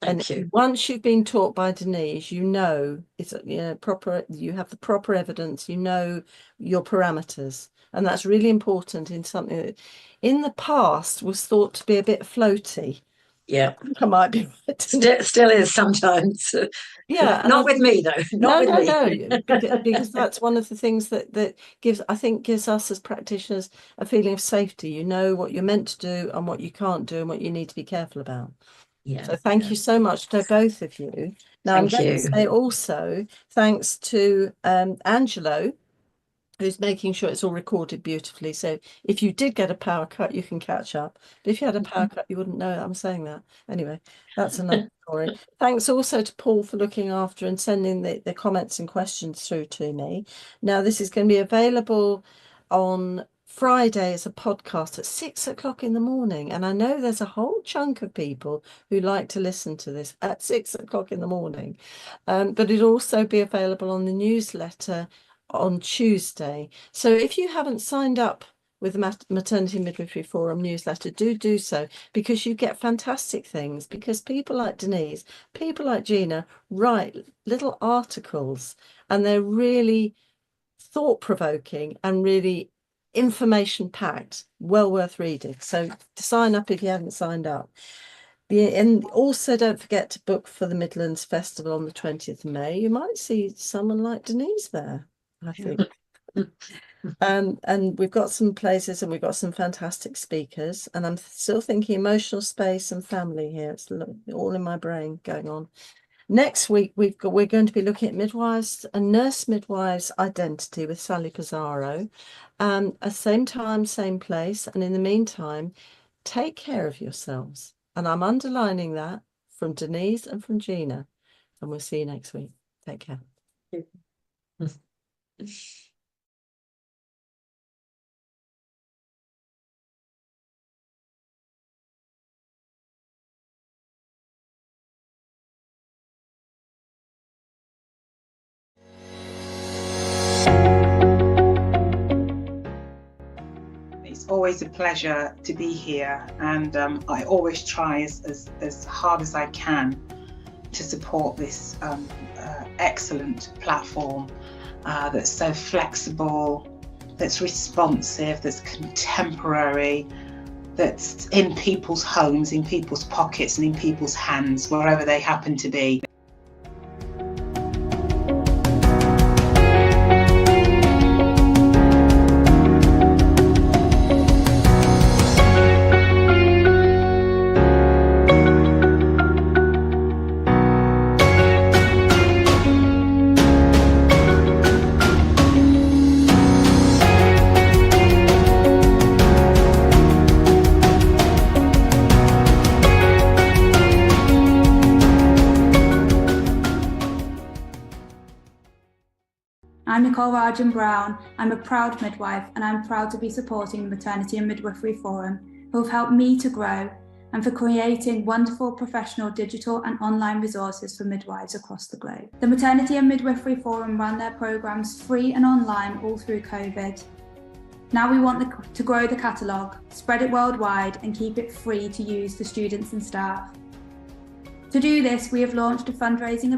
Thank you. Once you've been taught by Denise, you know it's proper. You have the proper evidence. You know your parameters, and that's really important in something that, in the past, was thought to be a bit floaty. Yeah, I might be right. still is sometimes. Yeah, Not with me though. Not with me. No, because that's one of the things that gives us as practitioners a feeling of safety. You know what you're meant to do and what you can't do and what you need to be careful about. Yeah. So thank you so much to both of you. Now I'm Thank going to you. say also thanks to Angelo, who's making sure it's all recorded beautifully. So if you did get a power cut, you can catch up. But if you had a power cut, you wouldn't know that I'm saying that. Anyway, that's another story. Thanks also to Paul for looking after and sending the comments and questions through to me. Now, this is going to be available on Friday as a podcast at 6 o'clock in the morning. And I know there's a whole chunk of people who like to listen to this at 6 o'clock in the morning. But it'll also be available on the newsletter on Tuesday. So if you haven't signed up with the Maternity Midwifery Forum newsletter, do so, because you get fantastic things, because people like Denise, people like Gina write little articles, and they're really thought-provoking and really information-packed, well worth reading. So sign up if you haven't signed up. And also don't forget to book for the Midlands Festival on the 20th of May. You might see someone like Denise there, I think. And we've got some places and we've got some fantastic speakers, and I'm still thinking emotional space and family here. It's all in my brain going on. Next week we're going to be looking at midwives and nurse midwives identity with Sally Pizarro. At same time, same place, and in the meantime, take care of yourselves. And I'm underlining that from Denise and from Gina. And we'll see you next week. Take care. It's always a pleasure to be here, and I always try as hard as I can to support this excellent platform that's so flexible, that's responsive, that's contemporary, that's in people's homes, in people's pockets, and in people's hands, wherever they happen to be. I'm Nicole Rajan Brown. I'm a proud midwife, and I'm proud to be supporting the Maternity and Midwifery Forum, who have helped me to grow, and for creating wonderful professional digital and online resources for midwives across the globe. The Maternity and Midwifery Forum ran their programs free and online all through COVID. Now we want to grow the catalogue, spread it worldwide, and keep it free to use for students and staff. To do this, we have launched a fundraising